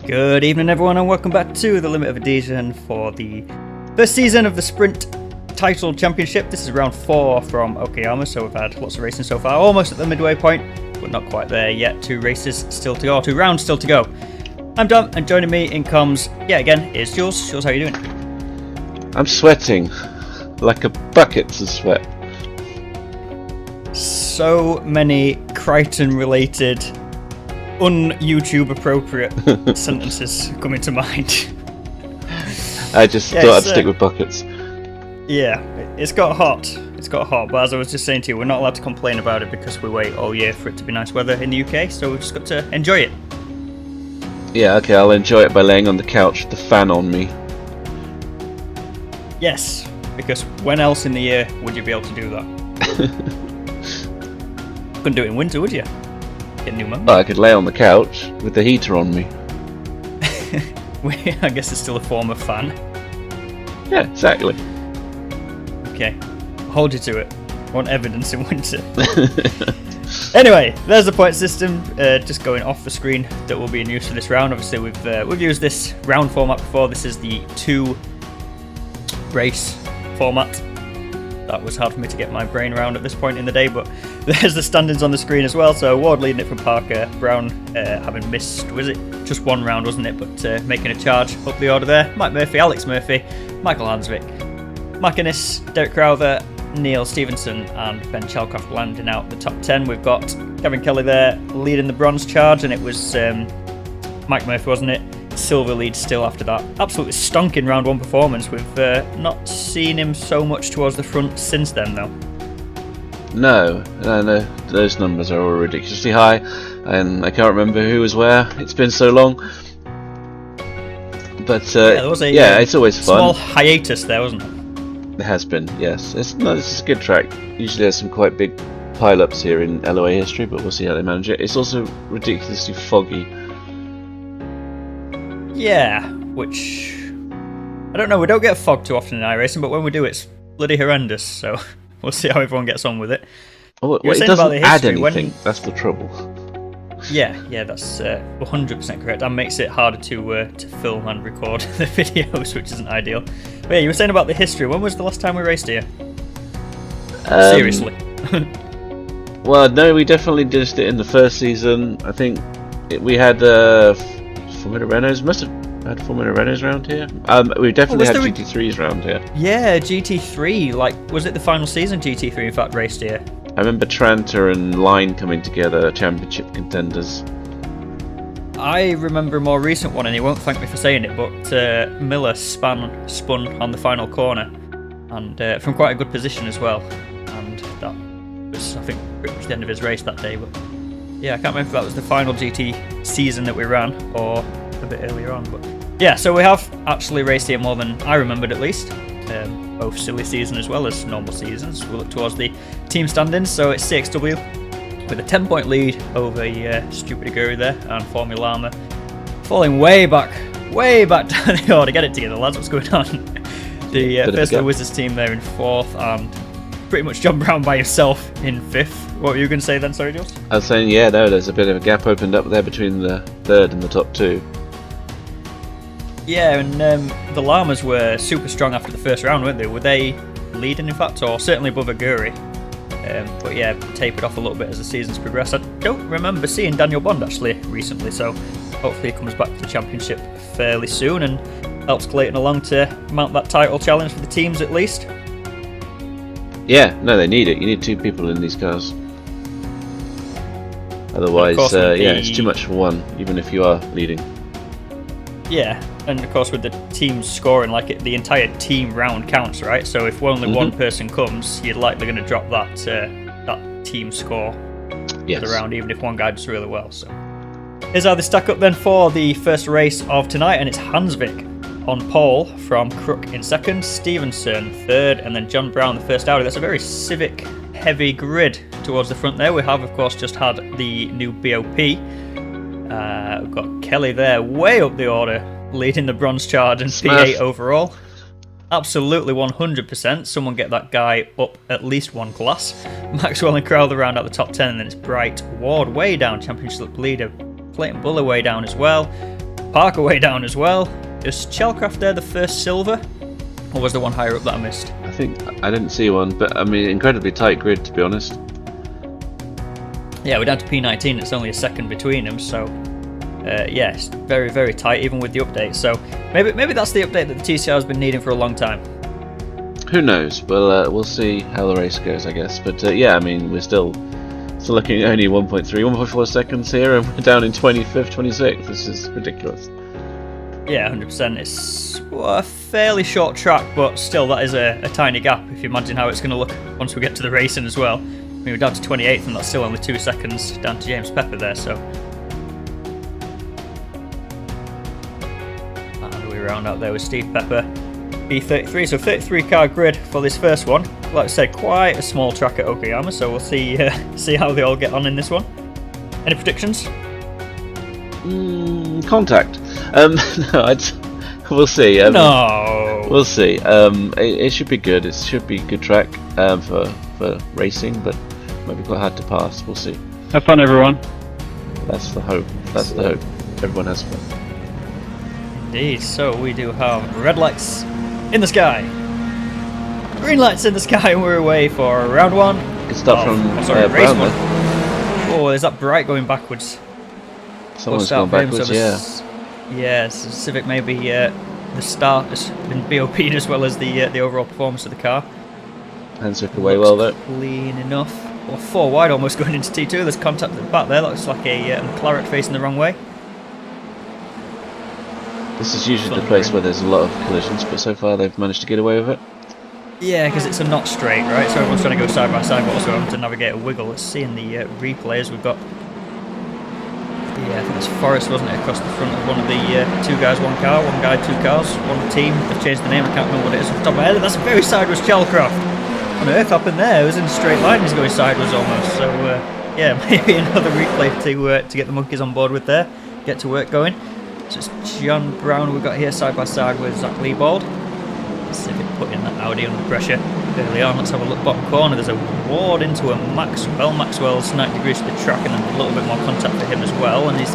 Good evening everyone and welcome back to the Limit of Adhesion for the first season of the Sprint Title Championship. This is round 4 from Okayama, so we've had lots of racing so far, almost at the midway point, but not quite there yet. 2 races still to go, 2 rounds still to go. I'm Dom, and joining me in comms, yet again, is Jules. Jules, how are you doing? I'm sweating like a bucket of sweat. So many Crichton-related, un-YouTube appropriate sentences coming to mind. I just thought I'd stick with buckets. Yeah, it's got hot. It's got hot, but as I was just saying to you, we're not allowed to complain about it because we wait all year for it to be nice weather in the UK, so we've just got to enjoy it. Yeah, okay, I'll enjoy it by laying on the couch with the fan on me. Yes, because when else in the year would you be able to do that? Couldn't do it in winter, would you? Get pneumonia. Well, I could lay on the couch with the heater on me. I guess it's still a form of fan. Yeah, exactly. Okay, I'll hold you to it. I want evidence in winter. Anyway, there's the point system just going off the screen that will be in use for this round. Obviously, we've used this round format before. This is the 2 race format. That was hard for me to get my brain around at this point in the day, but there's the standings on the screen as well. So Ward leading it from Parker, Brown having missed, was it just 1 round, wasn't it? But making a charge up the order there. Mike Murphy, Alex Murphy, Michael Hansvik, Mark Innes, Derek Crowther, Neil Stevenson and Ben Chalcroft landing out the top 10. We've got Kevin Kelly there leading the bronze charge, and it was Mike Murphy, wasn't it? Silver lead still after that absolutely stonking round 1 performance. We've not seen him so much towards the front since then though. No, those numbers are all ridiculously high, and I can't remember who was where. It's been so long. But there was a it's always fun. Small hiatus there, wasn't it? It has been, yes. This is a good track. Usually there's some quite big pile-ups here in LOA history, but we'll see how they manage it. It's also ridiculously foggy. Yeah, which I don't know. We don't get fog too often in iRacing, but when we do, it's bloody horrendous. So we'll see how everyone gets on with it. Oh, it doesn't add anything. That's the trouble. Yeah, that's 100% correct. That makes it harder to film and record the videos, which isn't ideal. But yeah, you were saying about the history. When was the last time we raced here? Seriously. Well, no, we definitely did it in the first season. I think we had Formula Renaults. Must have had Formula Renaults around here. We definitely had GT3s around here. Yeah, GT3. Like, was it the final season GT3 in fact raced here? I remember Tranter and Line coming together, championship contenders. I remember a more recent one, and he won't thank me for saying it, but Miller spun on the final corner, and from quite a good position as well. And that was, I think, pretty much the end of his race that day. But yeah, I can't remember if that was the final GT season that we ran, or a bit earlier on. But yeah, so we have actually raced here more than I remembered, at least. Both silly season as well as normal seasons. We'll look towards the team standings. So it's CXW with a 10-point lead over Stupid Aguri there, and Formula Llama falling way back down the order. Get it together, lads. What's going on? The first of the Wizards team there in 4th, and pretty much John Brown by himself in 5th. What were you going to say then? Sorry, Jules? I was saying, there's a bit of a gap opened up there between the 3rd and the top 2. Yeah, and the Llamas were super strong after the first round, weren't they? Were they leading, in fact, or certainly above Aguri? But yeah, tapered off a little bit as the seasons progressed. I don't remember seeing Daniel Bond actually recently, so hopefully he comes back to the championship fairly soon and helps Clayton along to mount that title challenge for the teams at least. Yeah, no, they need it. You need 2 people in these cars. Otherwise, it's too much for one, even if you are leading. Yeah, and of course with the team scoring, like the entire team round counts, right? So if only one person comes, you're likely going to drop that team score for the round, even if one guy does really well. So here's how they stack up then for the first race of tonight, and it's Hansvik on pole from Crook in 2nd, Stevenson 3rd, and then John Brown the first Audi. That's a very Civic heavy grid towards the front there. We have of course just had the new BOP. We've got Kelly there way up the order, leading the bronze charge and P8 overall. Absolutely 100%. Someone get that guy up at least 1 class. Maxwell and Crowther round out the top 10, and then it's Bright Ward way down, championship leader. Clayton Buller way down as well. Parker way down as well. Is Chelcraft there the first silver? Or was there one higher up that I missed? I think I didn't see one, but I mean, incredibly tight grid, to be honest. Yeah, we're down to P19. It's only a second between them, so yeah, it's very, very tight, even with the update. So maybe that's the update that the TCR has been needing for a long time. Who knows? We'll see how the race goes, I guess. But yeah, I mean, we're still looking at only 1.4 seconds here, and we're down in 25th, 26th. This is ridiculous. Yeah, 100%. It's a fairly short track, but still, that is a tiny gap. If you imagine how it's going to look once we get to the racing as well. I mean, we're down to 28th, and that's still only 2 seconds down to James Pepper there. So, and we round out there with Steve Pepper, B33. So 33 car grid for this first one. Like I said, quite a small track at Okayama. So we'll see how they all get on in this one. Any predictions? Contact. No, we'll see. No. We'll see. It should be good. It should be a good track for racing, but might be quite hard to pass. We'll see. Have fun, everyone. That's the hope. That's the hope. Everyone has fun. Indeed. So we do have red lights in the sky, green lights in the sky, and we're away for round one. Good stuff from race Brown. one. Oh, there's that bright going backwards. Someone's gone backwards, yeah. Yeah, so Civic maybe the start has been BOP'd as well as the overall performance of the car. Hands took away well though. Clean enough. Well, 4 wide almost going into T2. There's contact at the back there. Looks like a McLaren facing the wrong way. This is usually the place where there's a lot of collisions, but so far they've managed to get away with it. Yeah, because it's a not straight, right? So everyone's trying to go side by side, but also having to navigate a wiggle. Let's see in the replays we've got. Yeah, I think it's Forrest, wasn't it, across the front of one of the 2 guys, 1 car, 1 guy, 2 cars, 1 team. They've changed the name, I can't remember what it is off the top of my head. That's a very sideways Chelcraft. On earth up in there, it was in a straight line, he's going sideways almost. So yeah, maybe another replay to get the monkeys on board with there, get to work going. So it's John Brown we've got here side by side with Zach Liebold. Let's see if he put in that Audi under pressure early on. Let's have a look bottom corner. There's a ward into a Maxwell. Maxwell's 90 degrees to the track and then a little bit more contact for him as well. And he's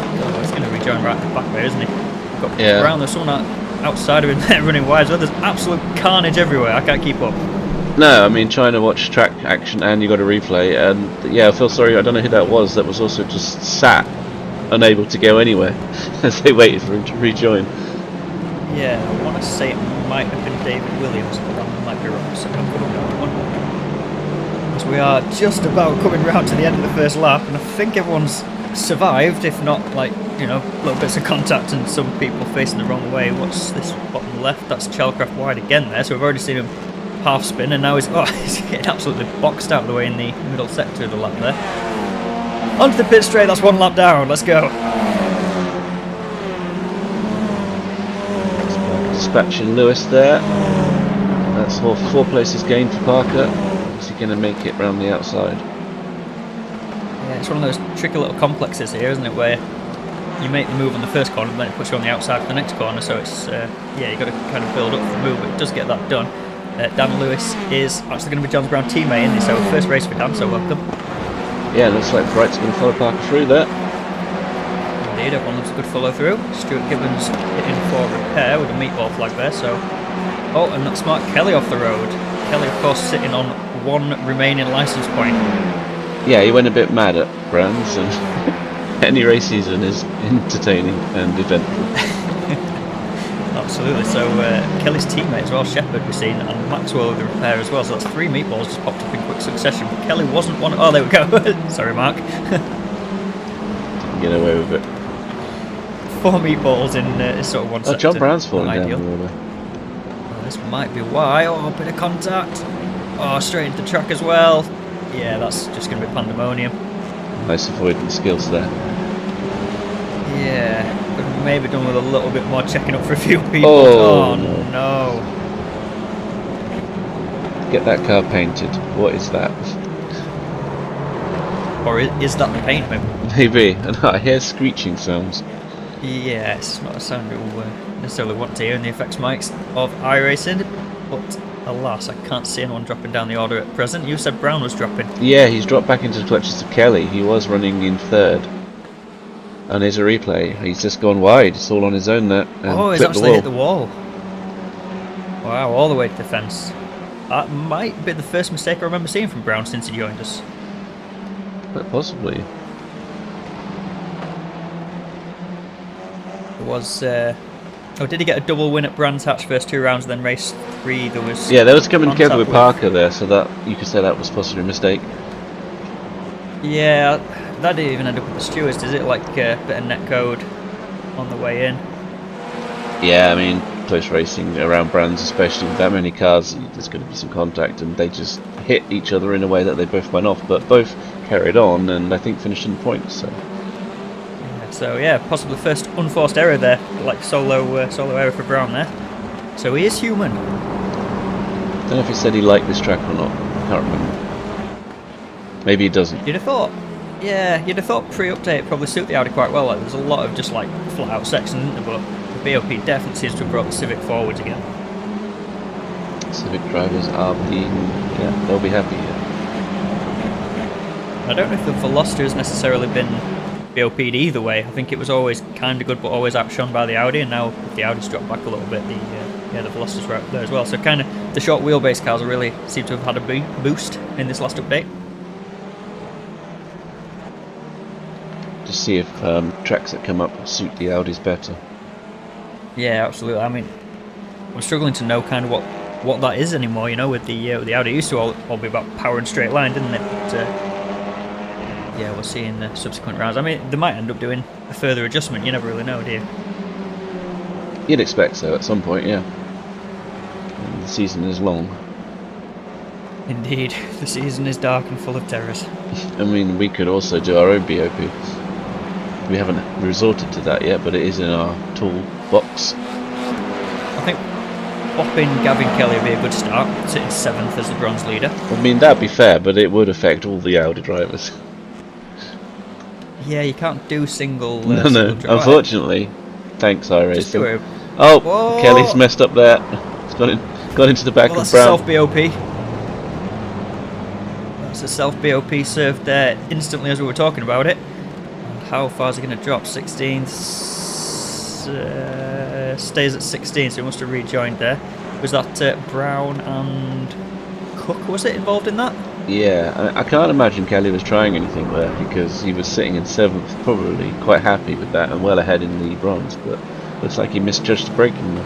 going to rejoin right at the back there, isn't he? Got Brown, there's someone outside of him there running wide as well. There's absolute carnage everywhere. I can't keep up. No, I mean, trying to watch track action and you got a replay, and yeah, I feel sorry, I don't know who that was that was also just sat, unable to go anywhere, as they waited for him to rejoin. Yeah, I want to say it might have been David Williams, but that might be wrong, so I'm going down one. As we are just about coming round to the end of the first lap, and I think everyone's survived, if not, like, you know, little bits of contact and some people facing the wrong way. What's this bottom left? That's Chelcraft wide again there, so we've already seen him half spin, and now he's getting absolutely boxed out of the way in the middle sector of the lap there. Onto the pit straight, that's 1 lap down, let's go. Dispatching Lewis there. That's 4 places gained for Parker. Is he going to make it round the outside? Yeah, it's one of those tricky little complexes here, isn't it, where you make the move on the first corner, but then it puts you on the outside for the next corner, so it's, yeah, you've got to kind of build up the move, but it does get that done. Dan Lewis is actually going to be John Brown's teammate, isn't he? So first race for Dan, so welcome. Yeah, looks like Bright's going to follow Parker through there. Indeed, everyone loves a good follow through. Stuart Gibbons hitting for repair with a meatball flag there, so... Oh, and that's Mark Kelly off the road. Kelly, of course, sitting on 1 remaining licence point. Yeah, he went a bit mad at Brands, and any race season is entertaining and eventful. Absolutely, so Kelly's teammate as well, Shepherd, we've seen, and Maxwell with the repair as well, so that's 3 meatballs just popped up in quick succession. But Kelly wasn't one. Oh, there we go. Sorry, Mark. Get away with it. 4 meatballs in sort of one sector. John Brown's falling down the order. Well, this might be why. Oh, a bit of contact. Oh, straight into the track as well. Yeah, that's just going to be pandemonium. Nice avoidance skills there. Yeah, could have maybe done with a little bit more checking up for a few people. Oh, no. Get that car painted. What is that? Or is that the paint, maybe? Maybe. And I hear screeching sounds. Yeah, it's not a sound you'll necessarily want to hear in the effects mics of iRacing, but alas, I can't see anyone dropping down the order at present. You said Brown was dropping. Yeah, he's dropped back into the clutches of Kelly. He was running in 3rd. And here's a replay. He's just gone wide. It's all on his own there. And Oh, he's clipped actually hit the wall. Wow, all the way to the fence. That might be the first mistake I remember seeing from Brown since he joined us. But possibly. There was... oh, did he get a double win at Brands Hatch first 2 rounds, then race 3 there was... Yeah, they was coming together with Parker there, so that you could say that was possibly a mistake. Yeah, that didn't even end up with the stewards, did it? Like a bit of netcode on the way in. Yeah, I mean, close racing around Brands, especially with that many cars, there's going to be some contact, and they just hit each other in a way that they both went off, but both carried on, and I think finished in points. So yeah, possibly the first unforced error there, like solo error for Brown there. So he is human. I don't know if he said he liked this track or not. I can't remember. Maybe he doesn't. You'd have thought. Yeah, you'd have thought pre-update probably suit the Audi quite well. Like, there's a lot of just like flat-out sections, isn't there? But the BOP definitely seems to have brought the Civic forwards again. Civic drivers are being, yeah, they'll be happy. I don't know if the Veloster has necessarily been BOP'd either way. I think it was always kind of good, but always outshone by the Audi, and now if the Audi's dropped back a little bit, the Veloster's right there as well. So kind of the short wheelbase cars really seem to have had a boost in this last update. Just see if tracks that come up suit the Audis better. Yeah, absolutely. I mean, I'm struggling to know kind of what that is anymore. You know, with the Audi, it used to all be about power and straight line, didn't it? But, yeah, we'll see in the subsequent rounds. I mean, they might end up doing a further adjustment. You never really know, do you? You'd expect so at some point, yeah. And the season is long. Indeed, the season is dark and full of terrors. I mean, we could also do our own BOP. We haven't resorted to that yet, but it is in our toolbox. I think popping Gavin Kelly would be a good start, sitting 7th as the bronze leader. I mean, that'd be fair, but it would affect all the Audi drivers. Yeah, you can't do single. No, unfortunately. Thanks, iRacing. Oh, whoa. Kelly's messed up there. He's got into the back of Brown. That's a self-BOP. That's a self-BOP served there instantly as we were talking about it. And how far is he going to drop? 16th. Stays at 16, so he must have rejoined there. Was that Brown and Cook, was it, involved in that? Yeah, I can't imagine Kelly was trying anything there, because he was sitting in 7th, probably quite happy with that and well ahead in the bronze, but looks like he misjudged the braking there.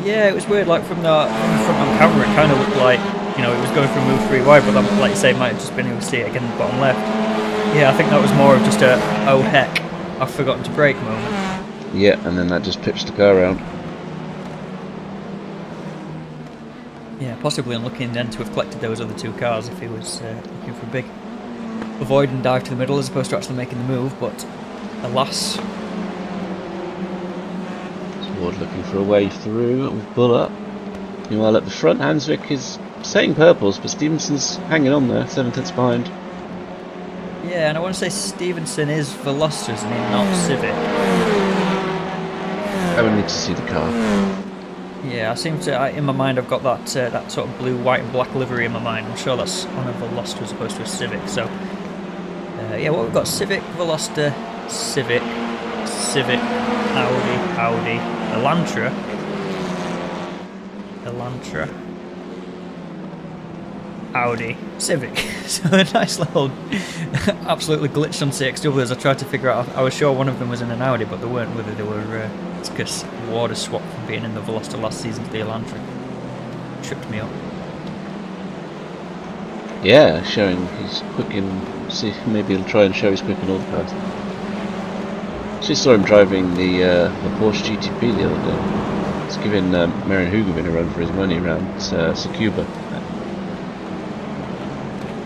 Yeah, it was weird, like from the front on camera it kind of looked like, you know, it was going for a move 3 wide, but that, like you say, might have just been able to see it again in the bottom left. Yeah, I think that was more of just a, oh heck, I've forgotten to brake moment. Yeah, and then that just pitched the car around. Yeah, possibly unlucky then to have collected those other 2 cars if he was looking for a big avoid and dive to the middle as opposed to actually making the move, but alas. Ward looking for a way through with Bull up. Meanwhile at the front, Hansvik is setting purples, but Stevenson's hanging on there, 7 tenths behind. Yeah, and I want to say Stevenson is Veloster, isn't he, not Civic? I would need to see the car. Yeah, I seem to, in my mind I've got that that sort of blue, white and black livery in my mind. I'm sure that's on a Veloster as opposed to a Civic. So, yeah, what we've got, Civic, Veloster, Civic, Audi, Elantra, Audi, Civic. So a nice little, absolutely glitched on CXW as I tried to figure out. I was sure one of them was in an Audi, but they weren't. Whether they were, it's because Ward swapped from being in the Veloster last season to the Elantra. Tripped me up. Yeah, showing he's quick in. See, maybe he'll try and show he's quick in all the cars. Actually saw him driving the Porsche GTP the other day. He's giving Marion Hugavin a run for his money around Tsukuba.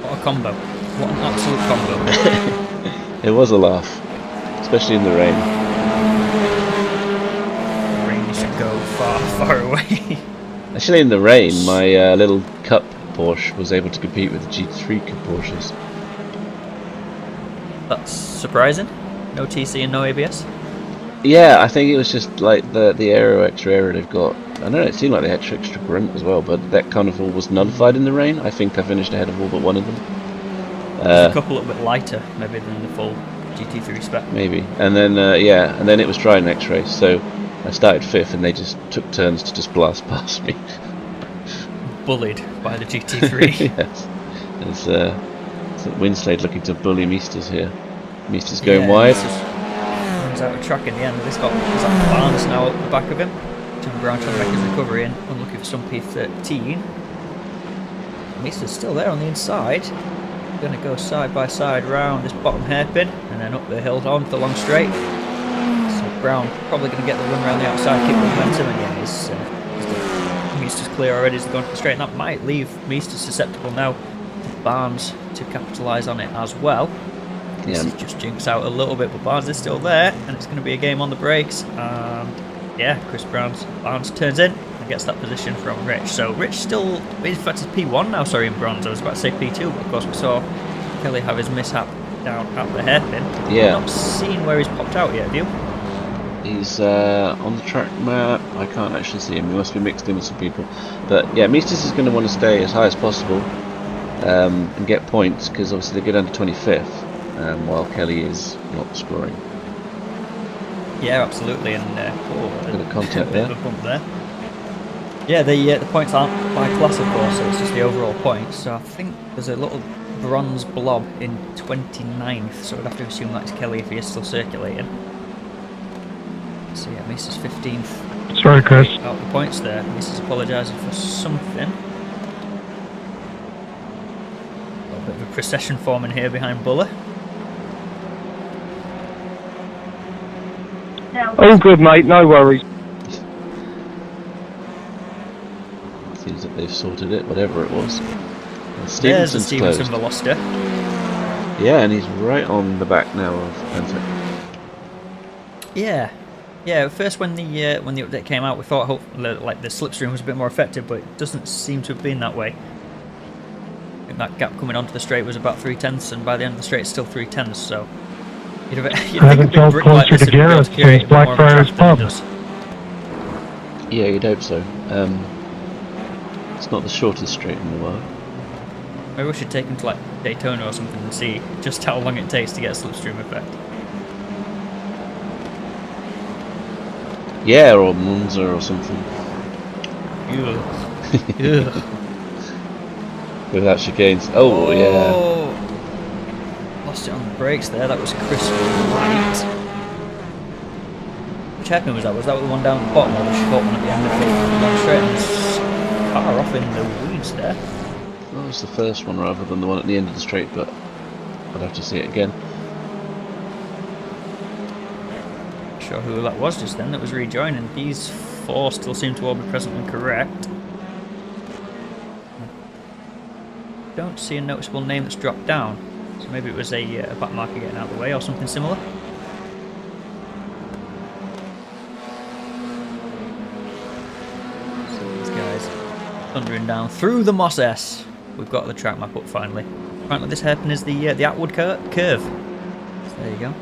What a combo. What an absolute combo. It was a laugh. Especially in the rain. The rain should go far, far away. Actually in the rain, my little Cup Porsche was able to compete with the GT3 Cup Porsches. That's surprising. No TC and no ABS? Yeah, I think it was just like the extra aero they've got. I know it seemed like they had extra grunt as well, but that kind of all was nullified in the rain. I think I finished ahead of all but one of them. A couple a little bit lighter, maybe, than the full GT3 spec. Maybe. And then, yeah, and then it was dry next race, so I started 5th and they just took turns to just blast past me. Bullied by the GT3. Yes. It's Winslade looking to bully Meesters here. Meesters going wide. Runs out of track in the end. This got Barnes now at the back of him. Tim Brown trying to make his recovery in. Unlucky for some P13. Meester's still there on the inside. Going to go side by side round this bottom hairpin and then up the hill onto the long straight. So Brown probably going to get the run around the outside, keep the momentum, and yeah, Meester's clear already as they're going to the straight, and that might leave Meester susceptible now to Barnes to capitalise on it as well. Yeah. This just jinks out a little bit, but Barnes is still there, and it's going to be a game on the brakes. And yeah, Barnes turns in and gets that position from Rich. So Rich still, in fact, it's P1 now, sorry, in bronze. I was about to say P2, but of course we saw Kelly have his mishap down at the hairpin. Yeah. I've not seen where he's popped out yet, have you? He's on the track map. I can't actually see him. He must be mixed in with some people. But yeah, Meesters is going to want to stay as high as possible and get points, because obviously they go down to 25th, while Kelly is not scoring. Yeah, absolutely. And bit of contact there. A bump there. Yeah, the points aren't by class, of course, so it's just the overall points. So I think there's a little bronze blob in 29th, so we'd have to assume that's Kelly if he is still circulating. So yeah, Meester's 15th. Sorry, Chris. Out the points there. Meester's apologising for something. A little bit of a procession forming here behind Buller. Oh, good, mate. No worries. Seems that they've sorted it, whatever it was. There's the Stevenson Veloster. Yeah, and he's right on the back now of Panther. Yeah. Yeah, at first when the update came out, we thought like the slipstream was a bit more effective, but it doesn't seem to have been that way. I think that gap coming onto the straight was about 3/10, and by the end of the straight, it's still 3/10. So you'd think a big brick like this would be able to carry a bit more of a draft than it does. Yeah, you'd hope so. It's not the shortest straight in the world. Maybe we should take him to like Daytona or something and see just how long it takes to get a slipstream effect. Yeah, or Monza or something. Ugh. Without chicanes. Oh, yeah. Lost it on the brakes there. That was Chris Wright. Which hairpin was that? Was that the one down the bottom or the short one at the end of the long straight? And it's far off in the weeds there. That was the first one rather than the one at the end of the straight, but I'd have to see it again. Sure who that was just then that was rejoining. These four still seem to all be present and correct. Don't see a noticeable name that's dropped down, so maybe it was a back marker getting out of the way or something similar. So these guys thundering down through the Moss S. We've got the track map up finally. Apparently this hairpin is the outward curve. So there you go.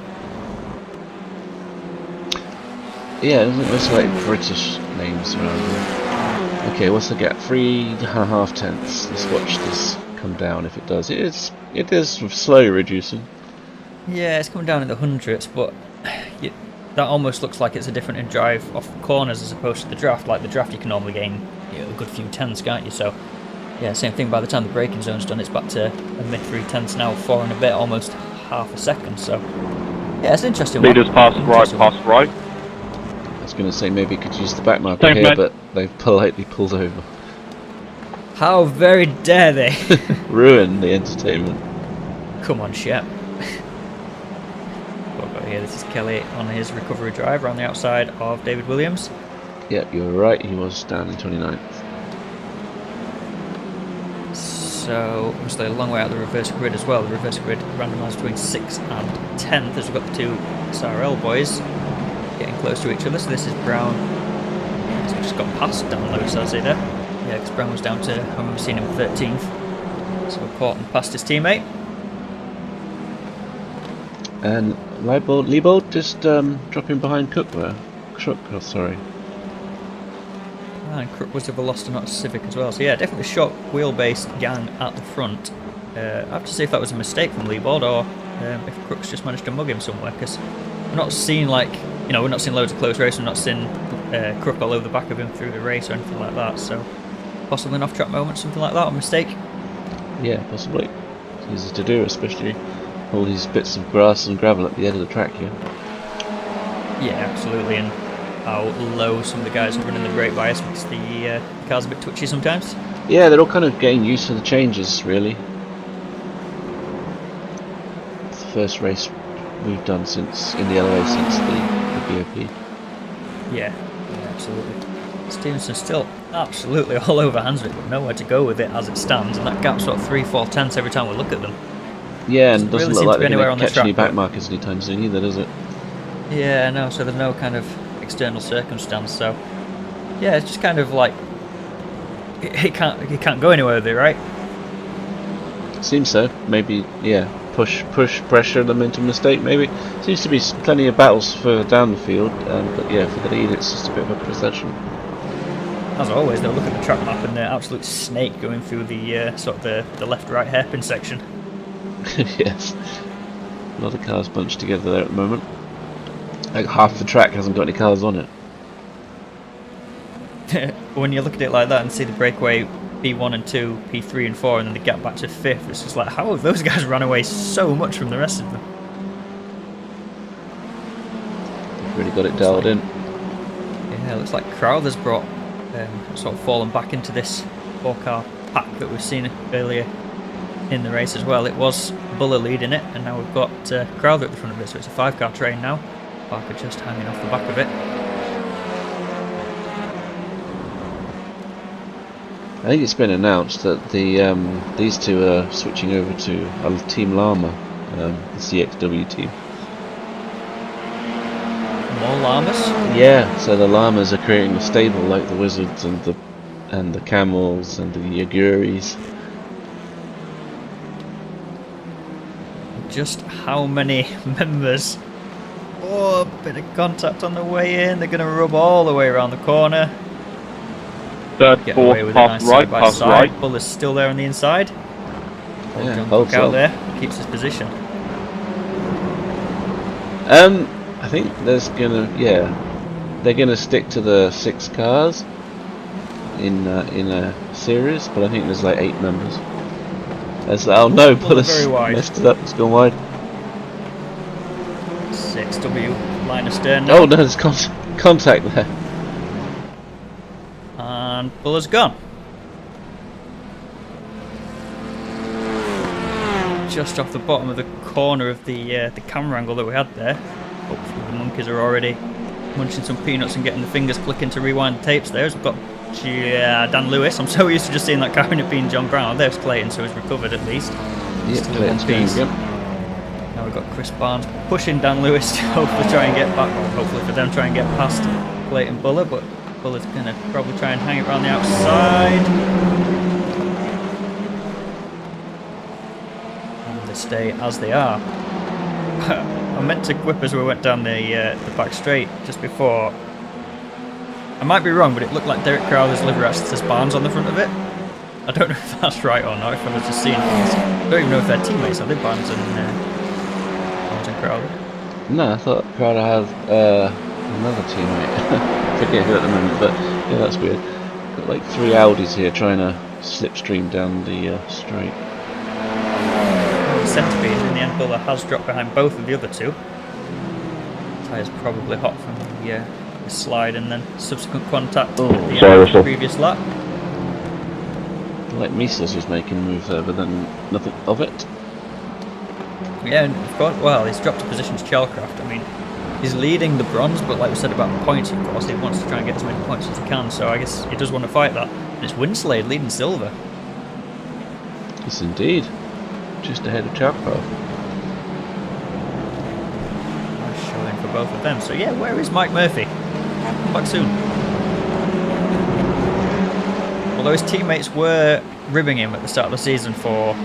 Yeah, there's like British names around here. Okay, what's the gap? 3.5 tenths. Let's watch this come down if it does. It is slowly reducing. Yeah, it's coming down in the hundredths, but that almost looks like it's a different in drive off corners as opposed to the draft. Like the draft, you can normally gain a good few tenths, can't you? So yeah, same thing. By the time the braking zone's done, it's back to a mid 3 tenths now, 4 and a bit, almost half a second. So yeah, it's an interesting. Leaders pass right. I was going to say maybe could use the back marker here, but they've politely pulled over. How very dare they! Ruin the entertainment. Come on, Shep. What about here? This is Kelly on his recovery drive around the outside of David Williams. Yep, you were right. He was down in 29th. So obviously a long way out the reverse grid as well. The reverse grid randomised between 6th and 10th as we've got the two SRL boys getting close to each other. So this is Brown. He's just got past Dan Lewis, has he there? Yeah, because Brown was down to, I remember seeing him 13th. So caught and past his teammate. And Leibold just dropping behind Cook there. Sorry. And Crook was a Veloster, not a Civic as well. So yeah, definitely short wheelbase gang at the front. I have to see if that was a mistake from Leibold or if Crook's just managed to mug him somewhere, because we're not seeing we're not seeing loads of close races, we're not seeing Crook all over the back of him through the race or anything like that, so possibly an off-track moment, something like that, or mistake. Yeah, possibly. It's easy to do, especially all these bits of grass and gravel at the end of the track here. Yeah, absolutely, and how low some of the guys are running the brake bias makes the cars a bit twitchy sometimes. Yeah, they're all kind of getting used to the changes, really. It's the first race we've done in the LOA since the BOP. Yeah, absolutely. Stevenson's still absolutely all over Hanswick, but nowhere to go with it as it stands, and that gap's sort of 3-4 tenths every time we look at them. Yeah, and doesn't really look like they're anywhere going on to the catch any track, back markers anytime soon either, does it? Yeah, no, so there's no kind of external circumstance, so yeah, it's just kind of like it can't go anywhere with it, right? Seems so. Maybe, yeah, push, pressure them into mistake, maybe. Seems to be plenty of battles further down the field, but yeah, for the lead it's just a bit of a procession. As always, they'll look at the track map and they're absolute snake going through the sort of the left-right hairpin section. Yes. A lot of cars bunched together there at the moment. Like half the track hasn't got any cars on it. When you look at it like that and see the breakaway P1 and 2, P3 and 4, and then the gap back to 5th, it's just like, how have those guys run away so much from the rest of them? They've really got it dialed in. Yeah, it looks like Crowther's brought sort of fallen back into this 4-car pack that we've seen earlier in the race as well. It was Buller leading it, and now we've got Crowther at the front of it, so it's a 5-car train now. Parker just hanging off the back of it. I think it's been announced that these two are switching over to Team Llama, the CXW team. More llamas? Yeah, so the llamas are creating a stable like the Wizards and the Camels and the Yaguris. Just how many members? Oh, a bit of contact on the way in. They're going to rub all the way around the corner. Third, Get away fourth, with pass a nice right, side by pass side. right. Buller's still there on the inside. Yeah, John holds Cook out on. there, keeps his position. I think they're gonna stick to the 6 cars in a series, but I think there's like 8 members. Oh no, Buller's very wide. messed it up. It's gone wide. 6W line astern now. Oh no, there's contact there. And Buller's gone. Just off the bottom of the corner of the camera angle that we had there. Hopefully the monkeys are already munching some peanuts and getting the fingers clicking to rewind the tapes there. As we've got Dan Lewis. I'm so used to just seeing that car and it being John Brown. Oh, there's Clayton, so he's recovered at least. Yeah, Still in Clayton's one going piece. good. Now we've got Chris Barnes pushing Dan Lewis to hopefully try and get back, well, hopefully for them try and get past Clayton Buller, but Buller's going to probably try and hang it around the outside. And they stay as they are. I meant to quip as we went down the back straight just before. I might be wrong, but it looked like Derek Crowther's livery actually says Barnes on the front of it. I don't know if that's right or not, if I was just seeing things. I don't even know if they're teammates, are they, Barnes and Crowther? No, I thought Crowder had another teammate. I forget who at the moment, but yeah, that's weird. Got like 3 Audis here trying to slipstream down the straight. Centipede, in the end, Buller has dropped behind both of the other 2. Tyres probably hot from the slide and then subsequent contact at the end of the previous lap. Like Mises was making a move there, but then nothing of it. Yeah, and of course, well, he's dropped a position to Chalcraft. I mean, he's leading the bronze, but like we said about the points, of course, he wants to try and get as many points as he can, so I guess he does want to fight that. And it's Winslade leading silver. Yes, indeed. Just ahead of Chalcraft. Nice showing for both of them. So yeah, where is Mike Murphy? Back soon. Although his teammates were ribbing him at the start of the season for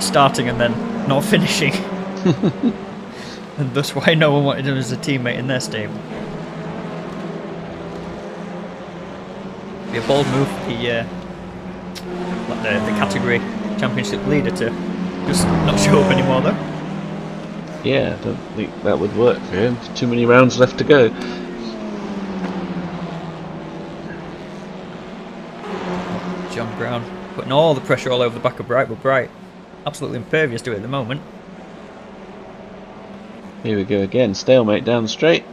starting and then not finishing. And that's why no one wanted him as a teammate in their stable. Be a bold move for the category championship leader to just not show up anymore though. Yeah, I don't think that would work for him. Too many rounds left to go. John Brown putting all the pressure all over the back of Bright, but Bright absolutely impervious to it at the moment. Here we go again, stalemate down the straight.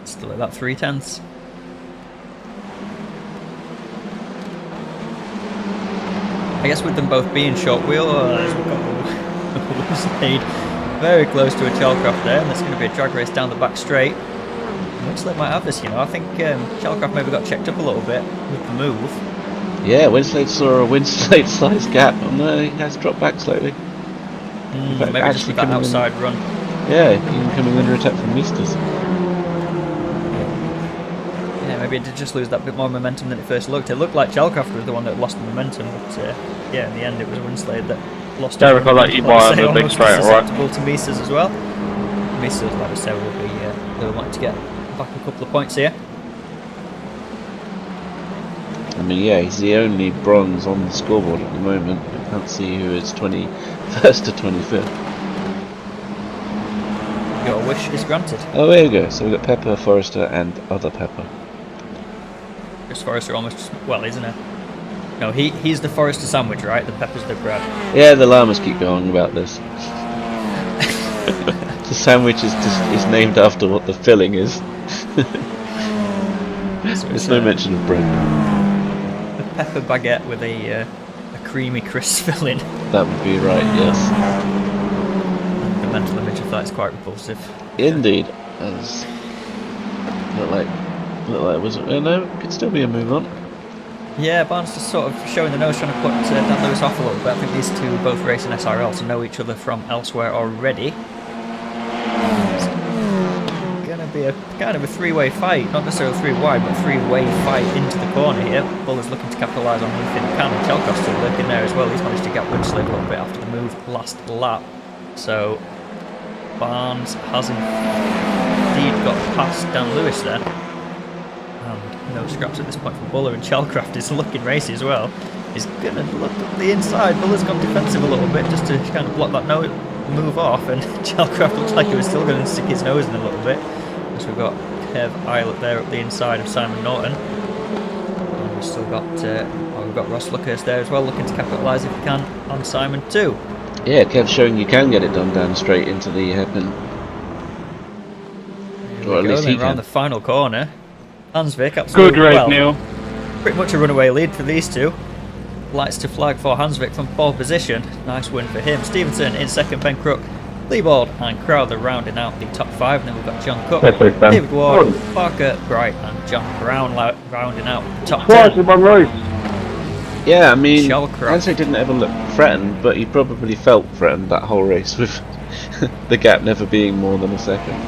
Still at that 3/10. I guess with them both being short wheel, we've got Winslade very close to a Chalcraft there, and there's going to be a drag race down the back straight. Winslade might have this, you know. I think Chalcraft maybe got checked up a little bit with the move. Yeah, Winslade saw a Winslade-sized gap, and he has dropped back slightly. Maybe just with that outside run. Yeah, even coming under attack from Meisters. Yeah, maybe it did just lose that bit more momentum than it first looked. It looked like Chalcraft was the one that lost the momentum, but yeah, in the end it was Winslade that lost. Derek, I'll let you buy on the big straight, alright? Susceptible to Meisters as well. Meisters, like I said, will want to get back a couple of points here. I mean, yeah, he's the only bronze on the scoreboard at the moment. I can't see who is 21st to 25th. Your wish is granted. Oh, there you go. So we've got Pepper, Forrester, and other Pepper. Chris Forrester almost, well, isn't it? No, he's the Forrester sandwich, right? The Pepper's the bread. Yeah, the llamas keep going about this. The sandwich is named after what the filling is. So There's no mention of bread. A pepper baguette with a creamy crisp filling. That would be right, yes. The mental image of that is quite repulsive. Indeed. As look like it was. No, could still be a move on. Yeah, Barnes just sort of showing the nose, trying to put Dan Lewis off a little bit. I think these two both race in SRL, so know each other from elsewhere already. It's going to be a kind of a three-way fight, not necessarily three wide, but three-way fight into the corner here. Bull is looking to capitalise on anything he can, and Chalcraft's still lurking there as well. He's managed to get Winslade a little bit after the move last lap. So Barnes has indeed got past Dan Lewis there. And no scraps at this point from Buller, and Chalcraft is looking racy as well. He's going to look at the inside. Buller's gone defensive a little bit just to kind of block that move off, and Chalcraft looks like he was still going to stick his nose in a little bit. So we've got Kev Eilert there up the inside of Simon Norton. And we've still got we've got Ross Luckhurst there as well, looking to capitalise if he can on Simon too. Yeah, Kev's showing you can get it done down straight into the hairpin. Or at least he around can. the final corner. Hansvik, absolutely. Good race, Neil. Pretty much a runaway lead for these two. Lights to flag for Hansvik from pole position. Nice win for him. Stevenson in second, Ben Crook, Leibold and Crowther rounding out the top five. And then we've got John Cook, David Ward, Parker, Bright and John Brown rounding out the top 10. Yeah, I mean, Chalcraft. Hansvik didn't ever look threatened, but he probably felt threatened that whole race with the gap never being more than a second.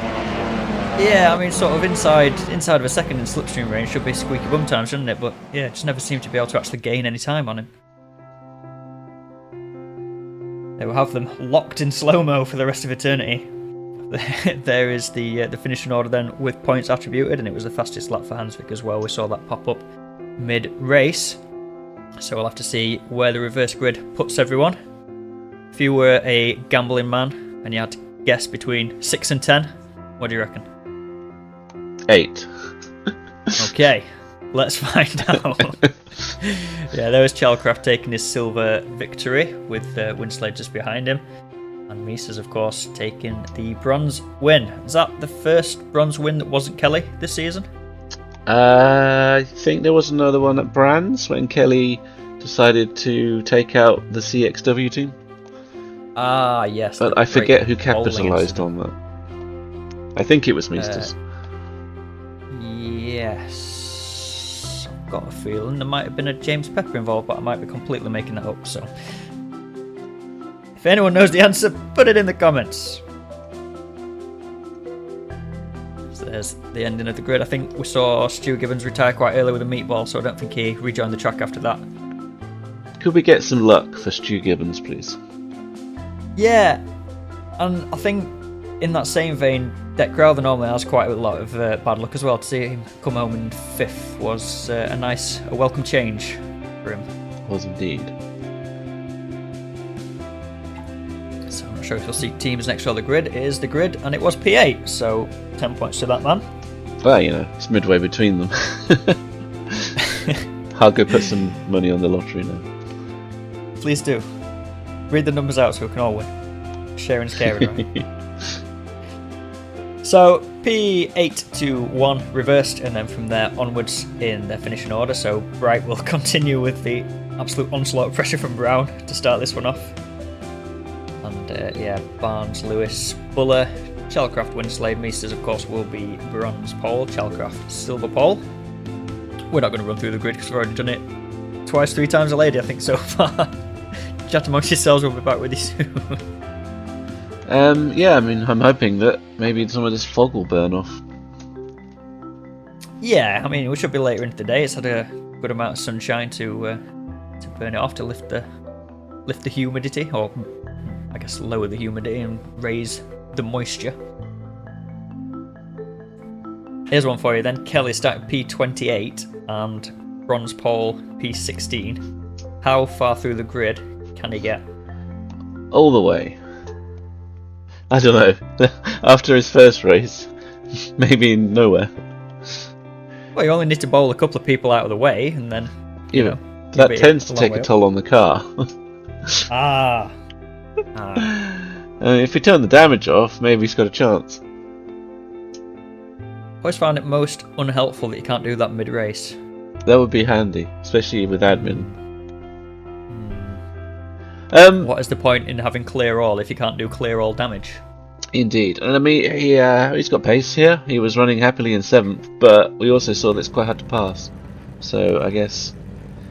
Yeah, I mean, sort of inside of a second in slipstream range should be squeaky bum time, shouldn't it? But yeah, just never seemed to be able to actually gain any time on him. They will have them locked in slow-mo for the rest of eternity. There is the finishing order then with points attributed, and it was the fastest lap for Hansvik as well. We saw that pop up mid-race. So we'll have to see where the reverse grid puts everyone. If you were a gambling man and you had to guess between 6 and 10, what do you reckon? 8. Okay, let's find out. Yeah, there was Chalcraft taking his silver victory with Winslade just behind him. And Meisters, of course, taking the bronze win. Is that the first bronze win that wasn't Kelly this season? I think there was another one at Brands when Kelly decided to take out the CXW team. Ah, yes. But I forget who capitalised on that. I think it was Meisters. Yes. I've got a feeling there might have been a James Pepper involved, but I might be completely making that up, so... If anyone knows the answer, put it in the comments. So there's the ending of the grid. I think we saw Stu Gibbons retire quite early with a meatball, so I don't think he rejoined the track after that. Could we get some luck for Stu Gibbons, please? Yeah, and I think in that same vein, Deck Crowther normally has quite a lot of bad luck as well. To see him come home in 5th was a welcome change for him. Was indeed. So not sure if you'll see teams next to the grid. It is the grid, and it was P8, so 10 points to that man. Well, you know, it's midway between them. I'll go put some money on the lottery now. Please do. Read the numbers out so we can all win. Sharing is caring, right? So, P8 to 1 reversed, and then from there onwards in their finishing order. So, Bright will continue with the absolute onslaught of pressure from Brown to start this one off. And yeah, Barnes, Lewis, Buller, Chalcraft, Winslade, Meisters, of course, will be bronze pole, Chalcraft, silver pole. We're not going to run through the grid because we've already done it twice, 3 times a lady, I think, so far. Chat amongst yourselves, we'll be back with you soon. Yeah, I mean, I'm hoping that maybe some of this fog will burn off. Yeah, I mean, we should be later into the day. It's had a good amount of sunshine to burn it off, to lift the humidity, or I guess lower the humidity and raise the moisture. Here's one for you then. Kelly started P28 and bronze pole P16. How far through the grid can he get? All the way. I don't know. After his first race, maybe nowhere. Well, you only need to bowl a couple of people out of the way, and then you know that tends to take a toll on the car. If we turn the damage off, maybe he's got a chance. Always found it most unhelpful that you can't do that mid-race. That would be handy, especially with admin. What is the point in having clear all if you can't do clear all damage? Indeed, and I mean, he's got pace here. He was running happily in 7th, but we also saw that it's quite hard to pass. So I guess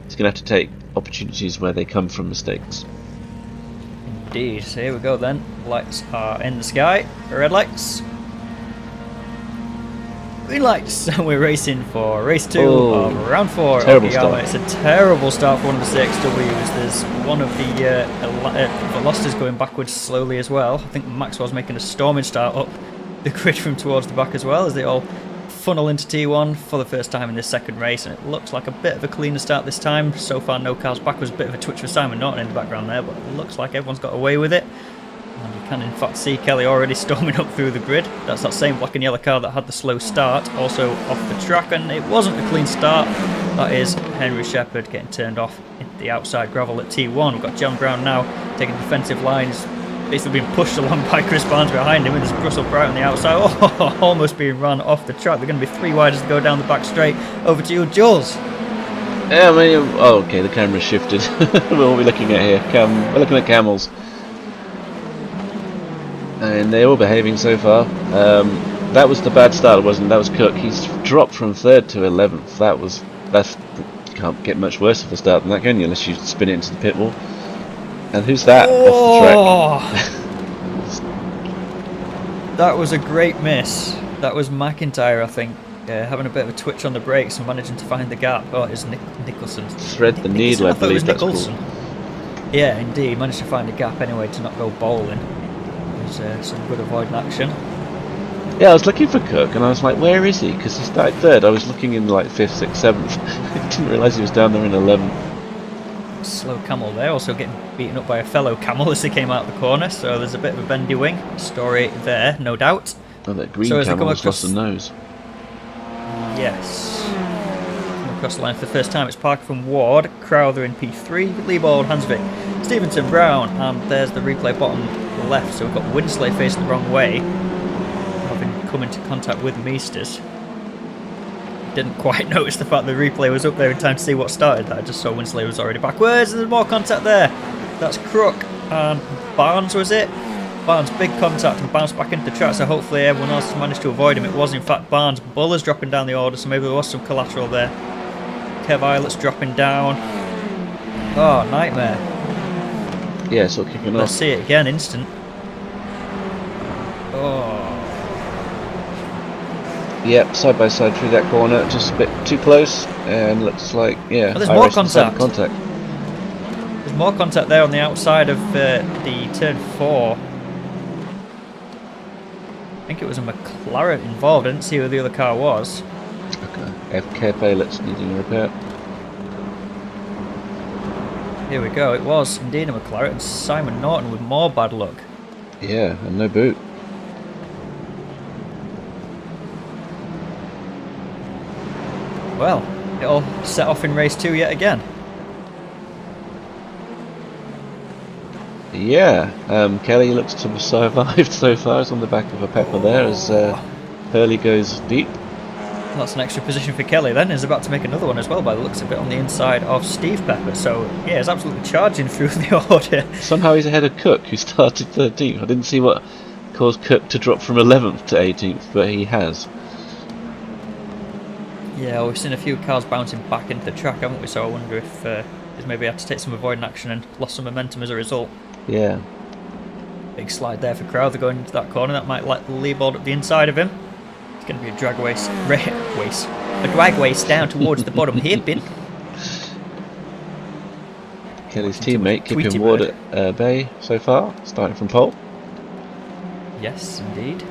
he's going to have to take opportunities where they come from mistakes. Indeed. So here we go then. Lights are in the sky. Red lights. Green lights. We're racing for race 2 of round 4 at Okayama. It's a terrible start for one of the CXWs. There's one of the velocities going backwards slowly as well. I think Maxwell's making a storming start up the grid from towards the back as well, as they all funnel into T1 for the first time in this second race, and it looks like a bit of a cleaner start this time. So far no cars backwards, a bit of a twitch for Simon Norton in the background there, but it looks like everyone's got away with it. And you can in fact see Kelly already storming up through the grid. That's that same black and yellow car that had the slow start, also off the track, and it wasn't a clean start. That is Henry Shepherd getting turned off into the outside gravel at T1. We've got John Brown now taking defensive lines, basically being pushed along by Chris Barnes behind him, and there's Russell Bright on the outside, almost being run off the track. They're going to be 3 wide as they go down the back straight. Over to you, Jules. Yeah, I mean, oh, okay, the camera's shifted. What are we looking at here? We're looking at camels. And they're all behaving so far. That was the bad start, wasn't it? That was Cook. He's dropped from 3rd to 11th. That's you can't get much worse of a start than that, can you? Unless you spin it into the pit wall. And who's that off the track? That was a great miss. That was McIntyre, I think, having a bit of a twitch on the brakes and managing to find the gap. Oh, it's Nicholson. Thread the needle, I believe that's called. Yeah, indeed. Managed to find a gap anyway to not go bowling. Some good avoiding action. Yeah, I was looking for Cook and I was like, where is he? Because he started 3rd. I was looking in like 5th, 6th, 7th. I didn't realise he was down there in 11th. Slow camel there, also getting beaten up by a fellow camel as they came out of the corner, so there's a bit of a bendy wing story there, no doubt. Oh, that green camel has lost the nose. Yes. Come across the line for the first time, it's Parker from Ward, Crowther in P3, Liebold, Hansvik, Stevenson, Brown, and there's the replay bottom left, so we've got Winsley facing the wrong way, having come into contact with Meisters. Didn't quite notice the fact the replay was up there in time to see what started that. I just saw Winsley was already backwards, and there's more contact there. That's Crook and Barnes, was it? Barnes, big contact and bounced back into the track, so hopefully everyone else has managed to avoid him. It was in fact Barnes. Buller's dropping down the order, so maybe there was some collateral there. Kev Islet's dropping down. Oh, nightmare. Yeah, it's all kicking off. Let's see it again, instant. Oh. Yep, side by side through that corner, just a bit too close, and looks like, yeah, oh, there's more contact. There's more contact there on the outside of the turn 4. I think it was a McLaren involved. I didn't see who the other car was. Okay, FK Baylets needing a repair. Here we go, it was indeed a McLaren. Simon Norton with more bad luck. Yeah, and no boot. Well, it all set off in race 2 yet again. Yeah, Kelly looks to have survived so far. He's on the back of a Pepper there as Hurley goes deep. That's an extra position for Kelly then. He's about to make another one as well by the looks of it on the inside of Steve Pepper. So, yeah, he's absolutely charging through the order. Somehow he's ahead of Cook, who started 13th. I didn't see what caused Cook to drop from 11th to 18th, but he has. Yeah, well, we've seen a few cars bouncing back into the track, haven't we? So I wonder if he's maybe had to take some avoiding action and lost some momentum as a result. Yeah. Big slide there for Crowther going into that corner. That might let Leibold up the inside of him. It's going to be a drag race down towards the bottom hairpin. Kelly's teammate keeping Ward at bay so far, starting from pole. Yes, indeed.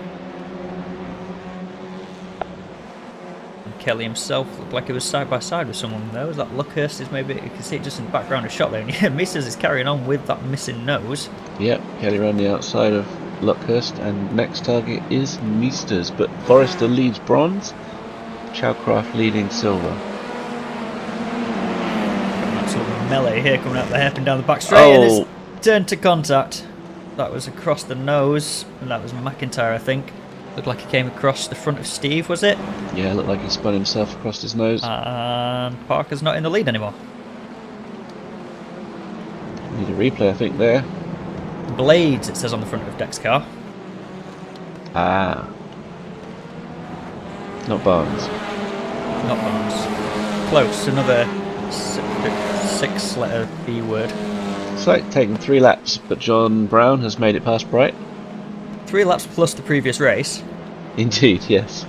And Kelly himself looked like he was side by side with someone there. Was that Luckhurst? Is maybe you can see it just in the background of shot there. And yeah, Mises is carrying on with that missing nose. Yep, Kelly around the outside of Luckhurst, and next target is Meesters, but Forrester leads bronze, Chalcraft leading silver. Absolute melee here coming out the hairpin down the back straight, and it's turned to contact. That was across the nose, and that was McIntyre, I think. Looked like he came across the front of Steve, was it? Yeah, looked like he spun himself across his nose. And Parker's not in the lead anymore. Need a replay, I think, there. Blades, it says on the front of Deck's car. Ah. Not Barnes. Not Barnes. Close, another 6-letter B word. It's like taking 3 laps, but John Brown has made it past Bright. 3 laps plus the previous race. Indeed, yes.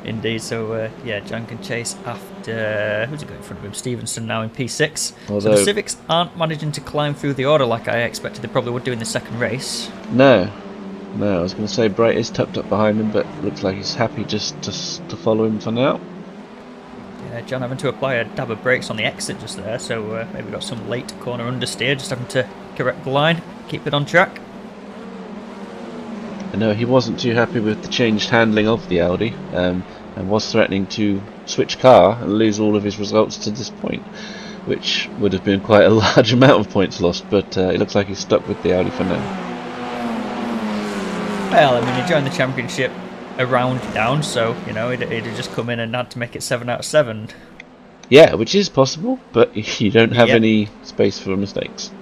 Indeed, so yeah, John can chase after... Who's he got in front of him? Stevenson now in P6. Although, so the Civics aren't managing to climb through the order like I expected they probably would do in the second race. No, I was going to say Bright is tucked up behind him, but looks like he's happy just to follow him for now. Yeah, John having to apply a dab of brakes on the exit just there, so maybe got some late corner understeer, just having to correct the line, keep it on track. I know he wasn't too happy with the changed handling of the Audi, and was threatening to switch car and lose all of his results to this point, which would have been quite a large amount of points lost, but it looks like he's stuck with the Audi for now. Well, I mean, he joined the championship a round down, so, you know, he'd have just come in and had to make it 7 out of 7. Yeah, which is possible, but you don't have any space for mistakes.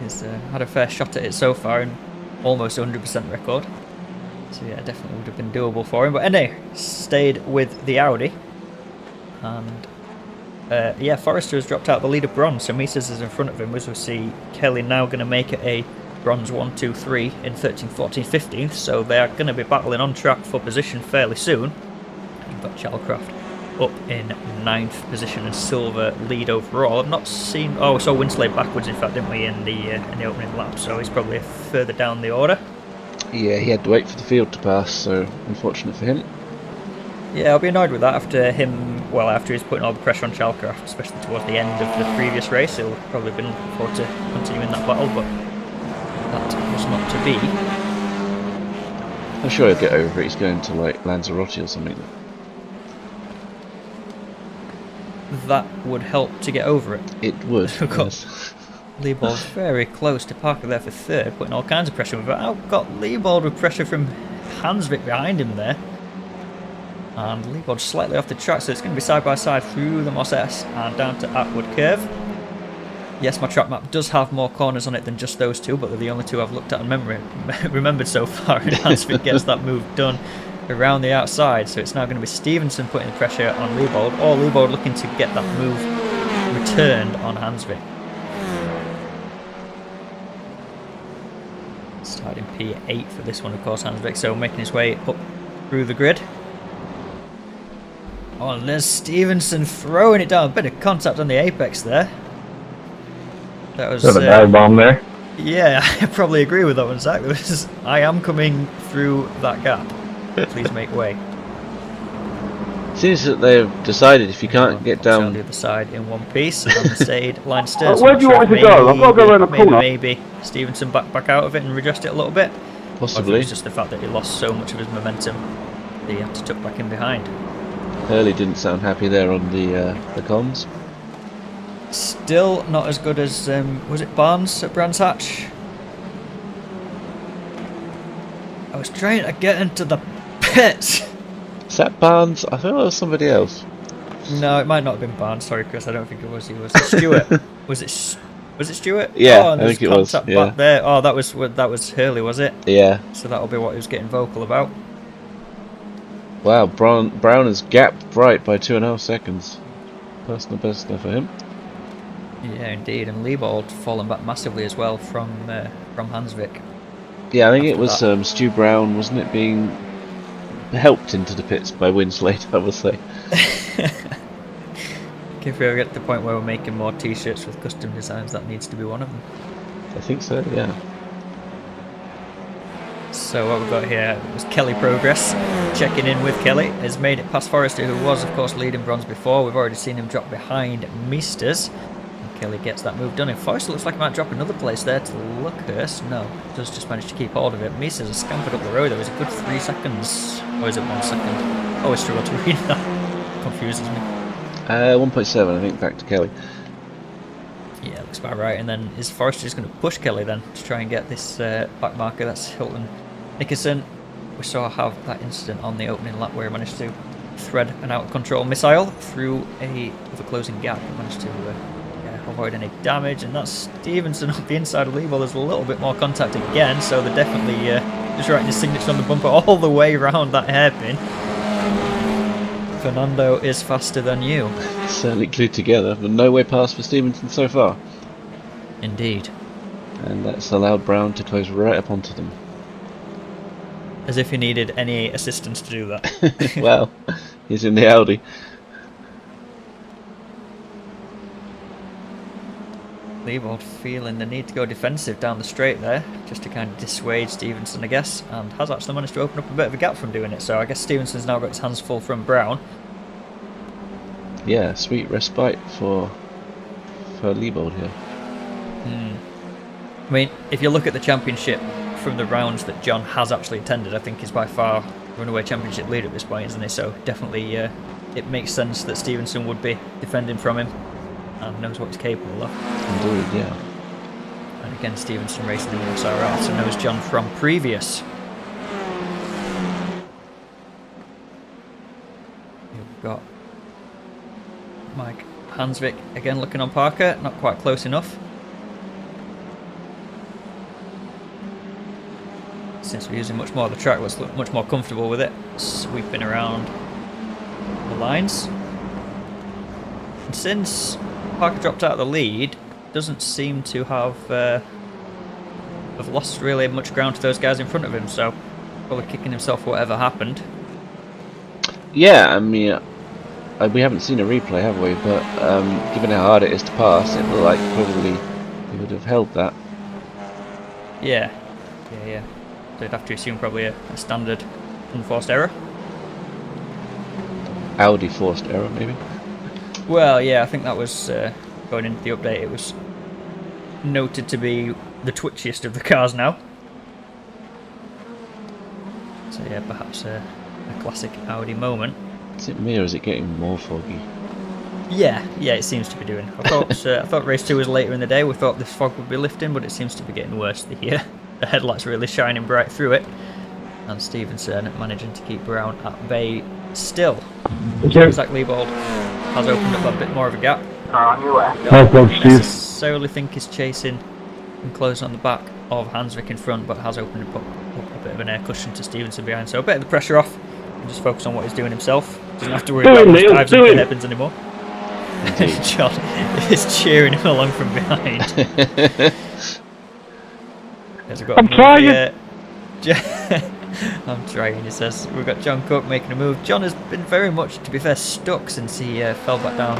He's had a fair shot at it so far, and almost 100% record. So yeah, definitely would have been doable for him. But anyway, stayed with the Audi. And yeah, Forrester has dropped out the lead of bronze, so Mises is in front of him, as we see Kelly now going to make it a bronze 1, 2, 3 in 13th, 14th, 15th. So they are going to be battling on track for position fairly soon. You've got Chalcraft up in 9th position and silver lead overall. I've not seen... Oh, we saw Winslade backwards, in fact, didn't we, in the opening lap, so he's probably further down the order. Yeah, he had to wait for the field to pass, so unfortunate for him. Yeah, I'll be annoyed with that after him... Well, after he's putting all the pressure on Chalcraft, especially towards the end of the previous race. He'll probably been looking forward to continuing that battle, but that was not to be. I'm sure he'll get over it. He's going to, like, Lanzarote or something. That would help to get over it. It would. Yes. Leibold very close to Parker there for third, putting all kinds of pressure with it. I've got Leibold with pressure from Hansvik behind him there. And Leibold slightly off the track, so it's going to be side by side through the Moss S and down to Atwood Curve. Yes, my track map does have more corners on it than just those two, but they're the only two I've looked at and remembered so far. And Hansvik gets that move done around the outside, so it's now going to be Stevenson putting the pressure on Leibold, or Leibold looking to get that move returned on Hansvik. Starting P8 for this one, of course, Hansvik, so making his way up through the grid. Oh, and there's Stevenson throwing it down, a bit of contact on the apex there. That was a dive bomb there. Yeah, I probably agree with that one, Zach. I am coming through that gap. Please make way. Seems that they've decided if you can't get On down. the other side in one piece, and stayed line stern. Where do you want me to go? I've got to go around the corner. Maybe Stevenson back out of it and readjust it a little bit. Possibly. Or if it was just the fact that he lost so much of his momentum that he had to tuck back in behind. Hurley didn't sound happy there on the comms. Still not as good as was it Barnes at Brands Hatch? I was trying to get into the pits. Is that Barnes? I thought it was somebody else. No, it might not have been Barnes. Sorry, Chris. I don't think it was. He was Stewart. Was it Stewart? Yeah, I think it was. Yeah. Back there. Oh, that was Hurley, was it? Yeah. So that'll be what he was getting vocal about. Wow, Brown has gapped right by 2.5 seconds. Personal best there for him. Yeah, indeed. And Liebold fallen back massively as well from Hansvik. Yeah, I think it was Stu Brown, wasn't it, being helped into the pits by Winslade, I would say. If we ever get to the point where we're making more t-shirts with custom designs, that needs to be one of them. I think so, yeah. So what we've got here is Kelly Progress. Checking in with Kelly. Has made it past Forrester, who was, of course, leading bronze before. We've already seen him drop behind Meisters. And Kelly gets that move done. And Forrester looks like he might drop another place there to Luckhurst. No, does just manage to keep hold of it. Meisters has scampered up the road. There was a good 3 seconds. Or is it 1 second? Always struggle to read that. Confuses me. 1.7, I think, back to Kelly. Yeah, looks about right. And then is Forrester just going to push Kelly then to try and get this back marker? That's Hilton Nickerson. We saw have that incident on the opening lap where he managed to thread an out of control missile through a closing gap and managed to avoid any damage. And that's Stevenson up the inside of Liebold. There's a little bit more contact again, so they're definitely just writing his signature on the bumper all the way around that hairpin. Fernando is faster than you. Certainly glued together, but no way past for Stevenson so far. Indeed. And that's allowed Brown to close right up onto them. As if he needed any assistance to do that. Well, he's in the Audi. Liebold feeling the need to go defensive down the straight there, just to kind of dissuade Stevenson, I guess, and has actually managed to open up a bit of a gap from doing it, so I guess Stevenson's now got his hands full from Brown. Yeah, sweet respite for Liebold here. I mean, if you look at the championship from the rounds that John has actually attended, I think he's by far runaway championship leader at this point, isn't he? So definitely it makes sense that Stevenson would be defending from him and knows what he's capable of. Indeed, yeah. And again, Stevenson racing in the SRL, so knows John from previous. We've got Mike Hansvik again looking on Parker, not quite close enough. Since we're using much more of the track, let's look much more comfortable with it. Sweeping around the lines. And since Parker dropped out of the lead, doesn't seem to have lost really much ground to those guys in front of him, so probably kicking himself for whatever happened. Yeah, I mean, we haven't seen a replay, have we? But given how hard it is to pass, it looked like probably he would have held that. Yeah. So you'd have to assume probably a standard unforced error. Audi forced error, maybe? Well, yeah, I think that was going into the update. It was noted to be the twitchiest of the cars now. So yeah, perhaps a classic Audi moment. Is it me or is it getting more foggy? Yeah, it seems to be doing. I thought race 2 was later in the day. We thought this fog would be lifting, but it seems to be getting worse. The headlights really shining bright through it, and Stevenson managing to keep Brown at bay still. Zach Liebold has opened up a bit more of a gap. On your left. I don't necessarily think he's chasing and closing on the back of Hansvik in front, but has opened up a bit of an air cushion to Stevenson behind, so a bit of the pressure off and just focus on what he's doing himself. Doesn't have to worry about his dives and hairpins anymore. John is cheering him along from behind. I'm trying! I'm trying, he says. We've got John Cook making a move. John has been very much, to be fair, stuck since he fell back down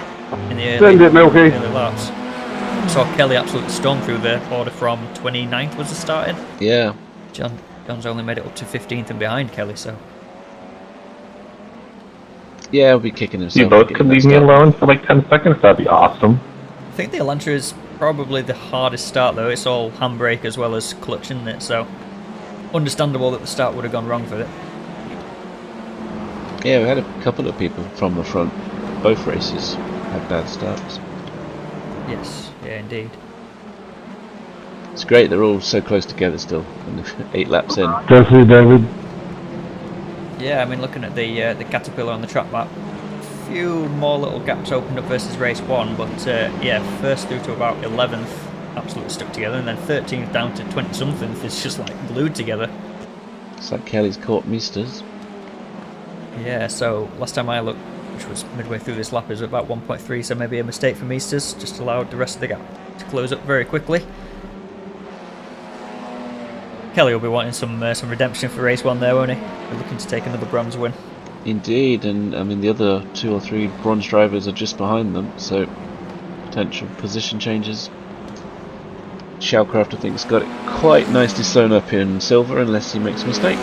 in the early laps. Saw Kelly absolutely storm through the order from 29th was the starting. Yeah. John's only made it up to 15th and behind Kelly, so. Yeah, he'll be kicking himself. You both for could getting leave that me start. alone for like 10 seconds, that'd be awesome. I think the Elantra is probably the hardest start though. It's all handbrake as well as clutch, isn't it? So understandable that the start would have gone wrong for it. Yeah, we had a couple of people from the front. Both races had bad starts. Yes, yeah, indeed. It's great they're all so close together still, and 8 laps in. Jesse, David. Yeah, I mean, looking at the Caterpillar on the track map, a few more little gaps opened up versus race 1, but yeah, first through to about 11th, absolutely stuck together, and then 13th down to 20-something is just like glued together. It's like Kelly's caught Meisters. Yeah, so last time I looked, which was midway through this lap, is about 1.3, so maybe a mistake for Meisters, just allowed the rest of the gap to close up very quickly. Kelly will be wanting some redemption for race 1 there, won't he? We're looking to take another bronze win. Indeed, and I mean the other 2 or 3 bronze drivers are just behind them, so potential position changes. Shellcraft, I think, has got it quite nicely sewn up in silver, unless he makes a mistake.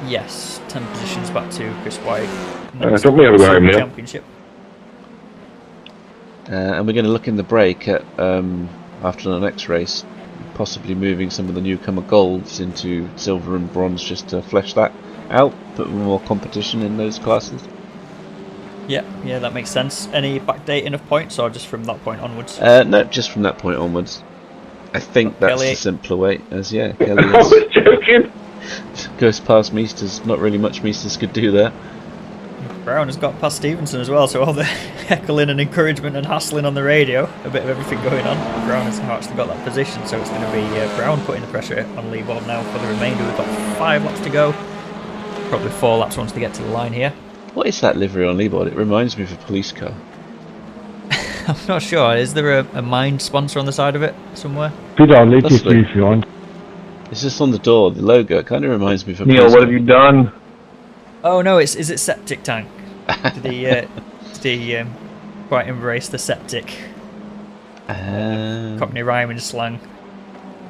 Yes, 10 positions back to Chris White. Don't we have a guy in there? Championship. And we're going to look in the break at after the next race, possibly moving some of the newcomer golds into silver and bronze just to flesh that out, put more competition in those classes. Yeah, that makes sense. Any backdating of points, or just from that point onwards? No, just from that point onwards. I think that's Kelly. the simpler way, as yeah, Kelly I was joking. goes past Meisters. Not really much Meisters could do there. Brown has got past Stevenson as well, so all the heckling and encouragement and hassling on the radio, a bit of everything going on. Brown has actually got that position, so it's going to be Brown putting the pressure on Leebold now for the remainder. We've got 5 laps to go. Probably 4 laps once they get to the line here. What is that livery on Leebold? It reminds me of a police car. I'm not sure. Is there a Mind sponsor on the side of it somewhere? Peter, I'll leave you Possibly. if you want. It's just on the door, the logo. It kind of reminds me of a Neil, police what car. have you done? Oh no, is it septic tank? Did he quite embrace the septic? Cockney rhyming slang.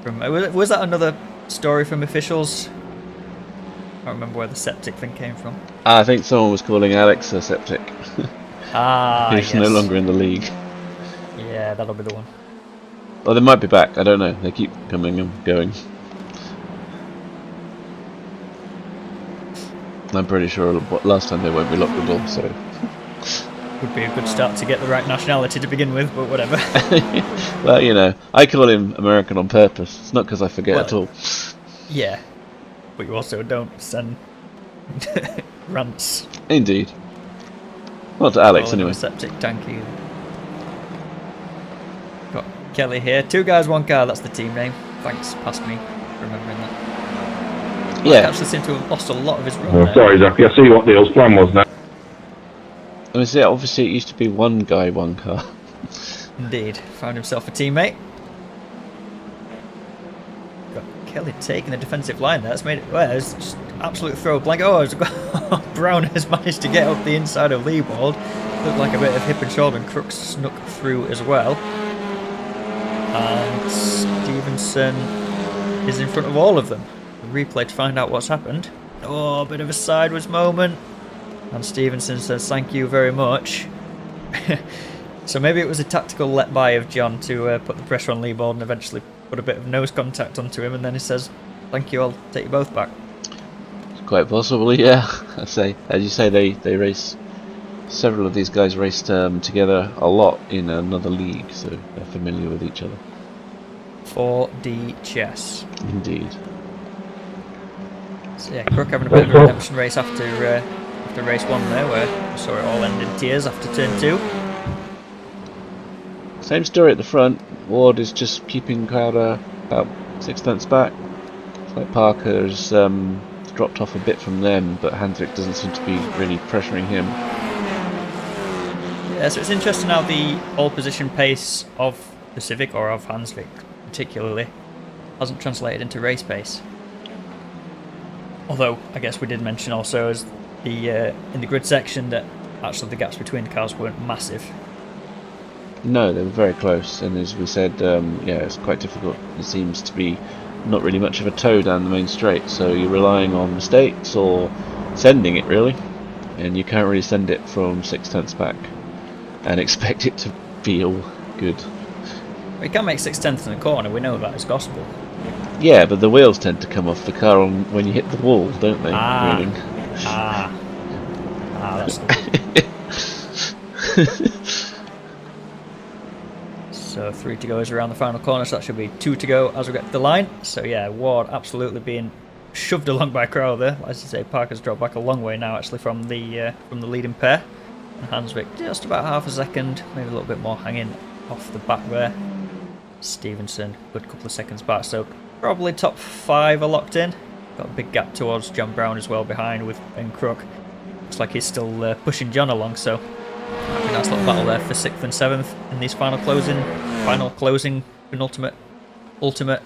From was that another story from officials? I don't remember where the septic thing came from. I think someone was calling Alex a septic. He's no Yes. longer in the league. Yeah, that'll be the one. Well, they might be back. I don't know. They keep coming and going. I'm pretty sure last time they won't be locked the door, so... Would be a good start to get the right nationality to begin with, but whatever. Well, you know, I call him American on purpose. It's not because I forget at Well, all. Yeah, but you also don't send rants. Indeed. Not to Alex, Calling him anyway. a septic tank either. Got Kelly here. 2 guys, 1 car. That's the team name. Thanks, past me, for remembering that. Mike Yeah. actually seemed to have lost a lot of his run Oh, there. sorry, Jackie. I see what Neil's plan was now. I mean, see, obviously it used to be 1 guy, 1 car. Indeed. Found himself a teammate. Got Kelly taking the defensive line there. That's made it... Well, it's just absolute throw blank. Oh, Brown has managed to get up the inside of Leebold. Looked like a bit of hip and shoulder, and Crooks snuck through as well. And Stevenson is in front of all of them. Replay to find out what's happened. Oh, a bit of a sideways moment. And Stevenson says thank you very much. So maybe it was a tactical let by of John to put the pressure on Leebold and eventually put a bit of nose contact onto him, and then he says thank you, I'll take you both back. Quite possibly, yeah. I say, as you say, they race. Several of these guys raced together a lot in another league, so they're familiar with each other. 4D chess. Indeed. So yeah, Crook having a bit of a redemption race after race 1 there, where we saw it all end in tears after turn 2. Same story at the front. Ward is just keeping Crowder about 6 lengths back. It's like Parker's dropped off a bit from them, but Hendrick doesn't seem to be really pressuring him. Yeah, so it's interesting how the all position pace of the Civic, or of Hansvik particularly, hasn't translated into race pace. Although, I guess we did mention also as the in the grid section that actually the gaps between the cars weren't massive. No, they were very close, and as we said, yeah, it's quite difficult. It seems to be not really much of a tow down the main straight, so you're relying on mistakes or sending it, really. and you can't really send it from 6/10 back and expect it to feel good. We can make 6/10 in the corner, we know that is gospel. Yeah, but the wheels tend to come off the car when you hit the wall, don't they? Really? That's So 3 to go is around the final corner, so that should be 2 to go as we get to the line. So yeah, Ward absolutely being shoved along by a crowd there. As you say, Parker's dropped back a long way now actually from the leading pair. And Hansvik just about half a second, maybe a little bit more hanging off the back there. Stevenson, good couple of seconds back, so probably top 5 are locked in. Got a big gap towards John Brown as well behind with Ben Crook. Looks like he's still pushing John along, so I think that's a little battle there for 6th and 7th in these final closing, ultimate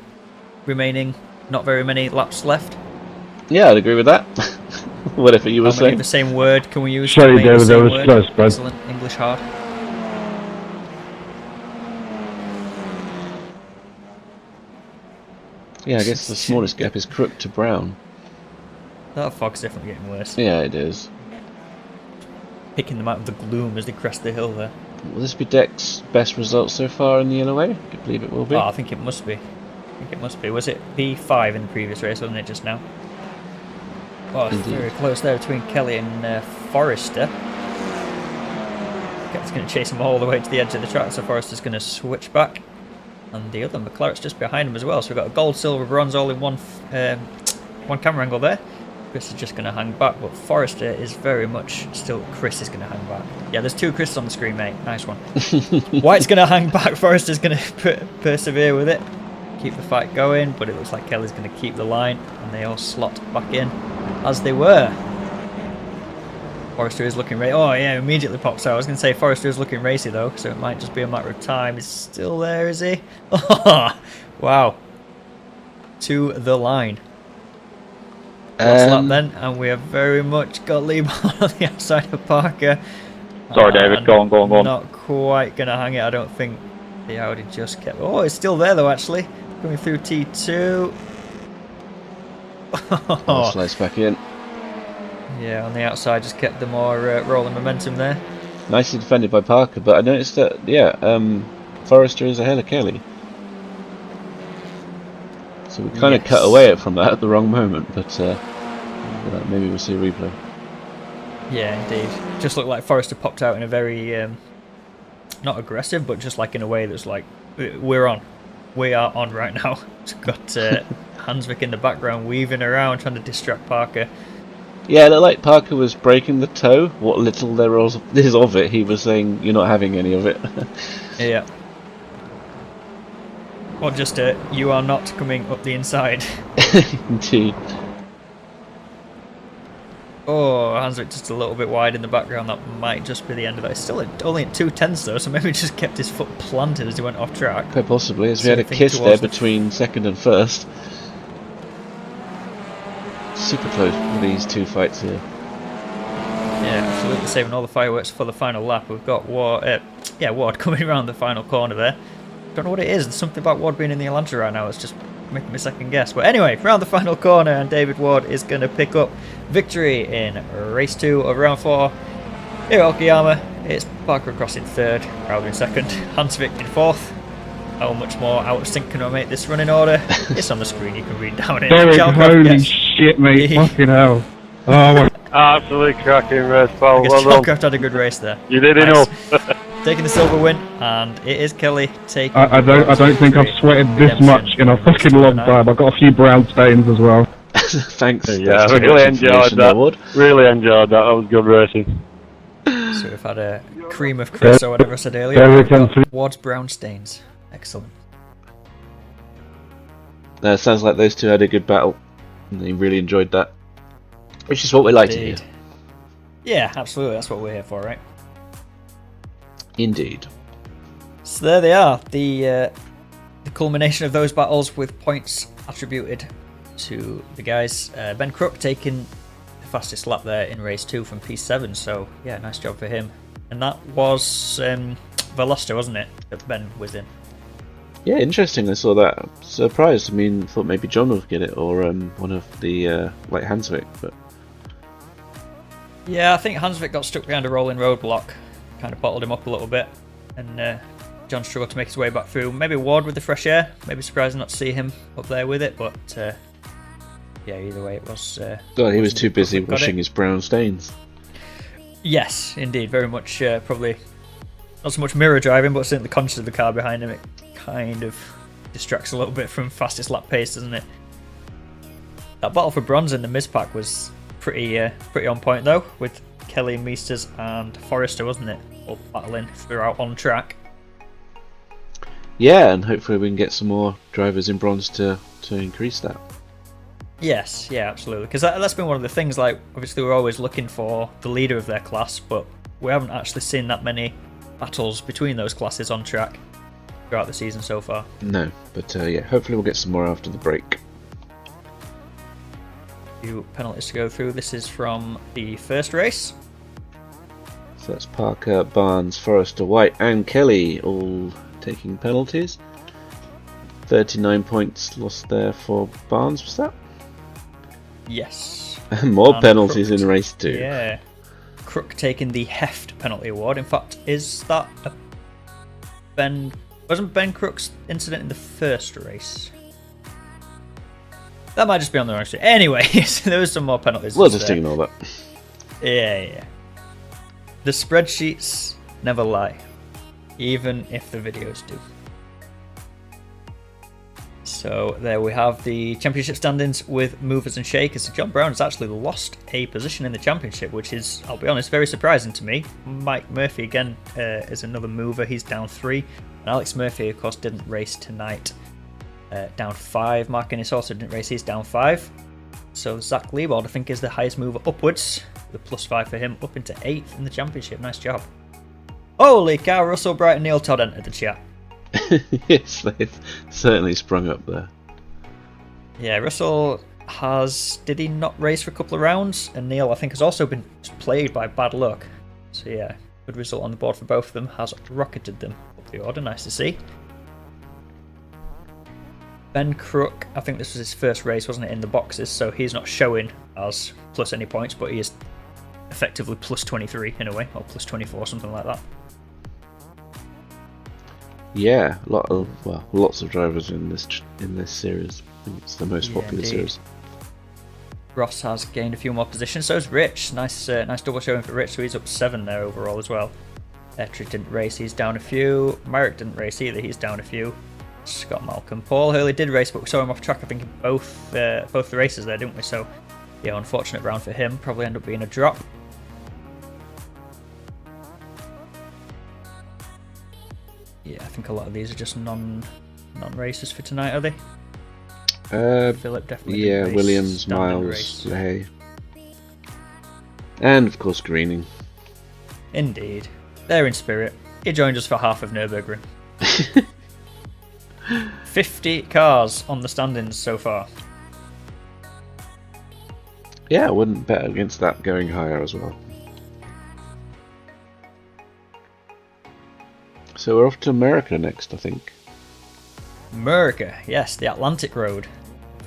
remaining, not very many laps left. Yeah, I'd agree with that. Whatever you were saying. The same word can we use? Sorry, to David, the that same was word? close, bud. Excellent English hard. Yeah, I guess the smallest gap is Crook to Brown. That fog's definitely getting worse. Yeah, it is. Picking them out of the gloom as they crest the hill there. Will this be Deck's best result so far in the LOA? I believe it will be. Oh, I think it must be. Was it P5 in the previous race, wasn't it, just now? Oh, Indeed. very close there between Kelly and Forrester. Kelly's going to chase him all the way to the edge of the track, so Forrester's going to switch back. And the other McLaren's just behind him as well, so we've got a gold, silver, bronze all in one camera angle there. Chris is just going to hang back, but Forrester is very much still... Chris is going to hang back. Yeah, there's 2 Chris on the screen, mate. Nice one. White's going to hang back, Forrester's going to persevere with it. Keep the fight going, but it looks like Kelly's going to keep the line, and they all slot back in as they were. Forrester is looking racy. Oh yeah, immediately pops out. I was going to say Forrester is looking racy though, so it might just be a matter of time. He's still there, is he? Oh, wow. To the line. Last lap then, and we have very much got Lee on the outside of Parker. Sorry, David, go on. Not quite going to hang it, I don't think. The Audi just kept... Oh, it's still there though, actually. Coming through T2. Oh, slice back in. Yeah, on the outside just kept the more rolling momentum there. Nicely defended by Parker, but I noticed that, Forrester is ahead of Kelly. So we kind of cut away from that at the wrong moment, but maybe we'll see a replay. Yeah, indeed. Just looked like Forrester popped out in a very, not aggressive, but just like in a way that's like, we're on. We are on right now. It's got Hansvik in the background weaving around, trying to distract Parker. Yeah, it looked like Parker was breaking the toe. What little there is of it, he was saying, you're not having any of it. Yeah. Or just you are not coming up the inside. Indeed. Oh, Hansvik just a little bit wide in the background. That might just be the end of that. It's still only at 2/10 though, so maybe he just kept his foot planted as he went off track. Quite possibly, as we had a kiss there between second and first. Super close for these 2 fights here. Yeah, absolutely saving all the fireworks for the final lap. We've got Ward coming around the final corner there. Don't know what it is. There's something about Ward being in the Atlanta right now. It's just making me second guess. But anyway, round the final corner, and David Ward is going to pick up victory in race 2 of round 4. Here at Okayama, it's Parker across in 3rd, Crowder in 2nd, Hansvik in 4th. How much more out of sync can I make this running order? It's on the screen, you can read down it. Derek, holy shit, mate. Fucking hell. Oh, my. Absolutely cracking race, pal. I guess Well done. Chalcraft had a good race there. You did Nice. enough. Taking the silver win, and it is Kelly taking. I don't think I've sweated this much in a fucking long time. I've got a few brown stains as well. Thanks. Yeah, That's I too really much enjoyed information that. there, Ward. Really enjoyed that. That was good racing. So we've had a cream of Chris or whatever I said earlier. There we We've got can see. Ward's brown stains. Excellent. It sounds like those 2 had a good battle. And they really enjoyed that. Which is what we like to hear. Indeed. Yeah, absolutely. That's what we're here for, right? Indeed. So there they are. The culmination of those battles with points attributed to the guys. Ben Crook taking the fastest lap there in race 2 from P7. So yeah, nice job for him. And that was Veloster, wasn't it? That Ben was in. Yeah, interesting. I saw that. Surprised. I mean, thought maybe John would get it, or one of the like Hansvik, but Yeah, I think Hansvik got stuck behind a rolling roadblock, kind of bottled him up a little bit, and John struggled to make his way back through. Maybe Ward with the fresh air. Maybe surprising not to see him up there with it, but yeah, either way it was. God, he was too busy washing his brown stains. Yes, indeed, very much probably not so much mirror driving, but certainly conscious of the car behind him. It kind of distracts a little bit from fastest lap pace, doesn't it? That battle for bronze in the Miz pack was pretty on point though, with Kelly, Meesters and Forrester, wasn't it? All battling throughout on track. Yeah, and hopefully we can get some more drivers in bronze to increase that. Yes, yeah, absolutely. Because that's been one of the things, like, obviously we're always looking for the leader of their class, but we haven't actually seen that many battles between those classes on track throughout the season so far. No, but yeah, hopefully we'll get some more after the break. Few penalties to go through. This is from the first race. So that's Parker, Barnes, Forrester, White and Kelly all taking penalties. 39 points lost there for Barnes, was that? Yes. More And penalties Crook, in race 2. Yeah. Crook taking the Heft penalty award. In fact, is that a wasn't Ben Crook's incident in the first race? That might just be on the wrong street. Anyway, so there was some more penalties. We'll just ignore that. Yeah. The spreadsheets never lie, even if the videos do. So there we have the championship standings with movers and shakers. So John Brown has actually lost a position in the championship, which is, I'll be honest, very surprising to me. Mike Murphy again is another mover. He's down 3. And Alex Murphy, of course, didn't race tonight. Down 5. Mark Innes also didn't race. He's down 5. So Zach Liebold, I think, is the highest mover upwards. The +5 for him, up into 8th in the championship. Nice job. Holy cow, Russell Bright and Neil Todd entered the chat. Yes, they've certainly sprung up there. Yeah, Russell did he not race for a couple of rounds? And Neil, I think, has also been plagued by bad luck. So yeah, good result on the board for both of them. Has rocketed them up the order, nice to see. Ben Crook, I think this was his first race, wasn't it, in the boxes, so he's not showing as plus any points, but he is effectively plus 23 in a way, or plus 24, something like that. Yeah, lots of drivers in this series. I think it's the most popular series. Ross has gained a few more positions, so has Rich. Nice double showing for Rich, so he's up 7 there overall as well. Ettridge didn't race, he's down a few. Myrick didn't race either, he's down a few. Scott Malcolm. Paul Hurley did race, but we saw him off track, I think, in both the races there, didn't we? So, yeah, unfortunate round for him. Probably end up being a drop. Yeah, I think a lot of these are just non-races for tonight, are they? Philip definitely. Yeah, race, Williams, Miles, Lehay, and of course Greening. Indeed, they're in spirit. He joined us for half of Nürburgring. 50 cars on the standings so far. Yeah, I wouldn't bet against that going higher as well. So we're off to America next, I think. America, yes, the Atlantic Road.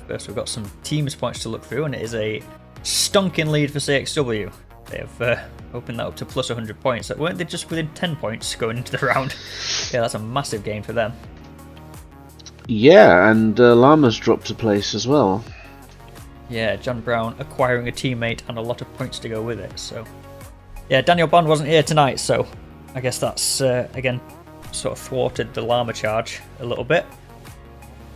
First, we've got some teams points to look through, and it is a stonking lead for CXW. They have opened that up to plus 100 points. Weren't they just within 10 points going into the round? Yeah, that's a massive gain for them. Yeah, and Llama's dropped a place as well. Yeah, John Brown acquiring a teammate and a lot of points to go with it. So, yeah, Daniel Bond wasn't here tonight, so I guess that's again sort of thwarted the Llama charge a little bit.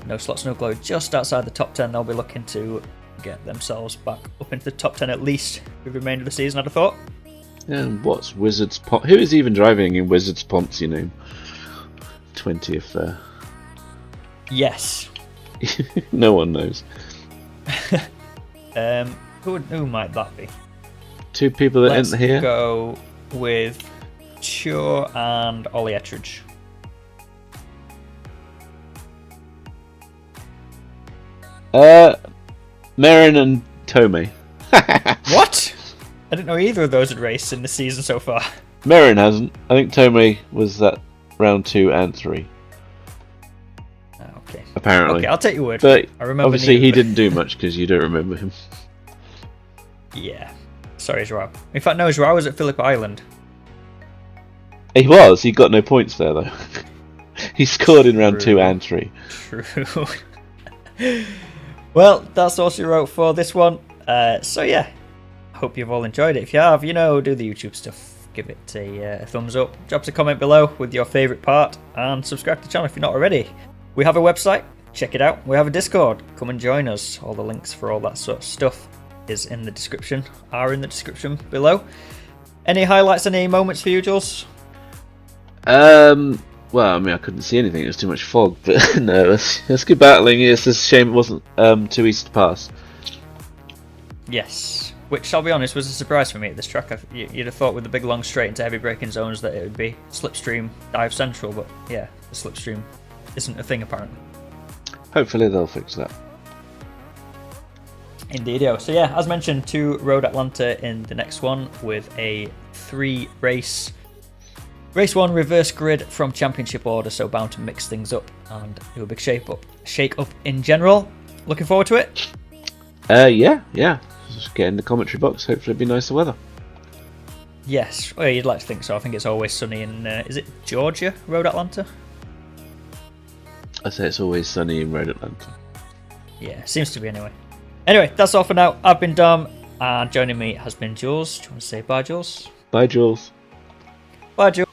No slots, no glory, just outside the top 10. They'll be looking to get themselves back up into the top 10 at least for the remainder of the season, I'd have thought. And what's Wizards Who is even driving in Wizards Ponzi name? 20th there. Yes. No one knows. Who might that be? 2 people that enter here. Let's go with Chure and Ollie Ettridge. Marin and Tomei. What? I didn't know either of those had raced in the season so far. Marin hasn't. I think Tomei was that round 2 and 3. Okay. Apparently. Okay, I'll take your word. But I remember obviously he didn't do much because you don't remember him. Yeah. Sorry, Joao. In fact, no, Joao was at Phillip Island. He was. He got no points there though. He scored in round 2 and 3. True. Well, that's all she wrote for this one. So yeah, hope you've all enjoyed it. If you have, do the YouTube stuff. Give it a thumbs up. Drop us a comment below with your favourite part, and subscribe to the channel if you're not already. We have a website. Check it out. We have a Discord. Come and join us. All the links for all that sort of stuff are in the description below. Any highlights, any moments for you, Jules? Well, I mean, I couldn't see anything. It was too much fog. But no, it's good battling. It's a shame it wasn't too easy to pass. Yes. Which, I'll be honest, was a surprise for me at this track. You'd have thought with the big long straight into heavy braking zones that it would be slipstream dive central, but yeah, the slipstream isn't a thing apparently. Hopefully they'll fix that. Indeedo. So yeah, as mentioned, 2 Road Atlanta in the next one with a 3 race. Race 1 reverse grid from championship order, so bound to mix things up and do a big shake up in general. Looking forward to it? Yeah. Just get in the commentary box. Hopefully it'll be nicer weather. Yes, well, you'd like to think so. I think it's always sunny in, is it Georgia, Road Atlanta? I say it's always sunny in Road Atlanta. Yeah, seems to be anyway. Anyway, that's all for now. I've been Dom, and joining me has been Jules. Do you want to say bye, Jules? Bye, Jules. Bye, Jules.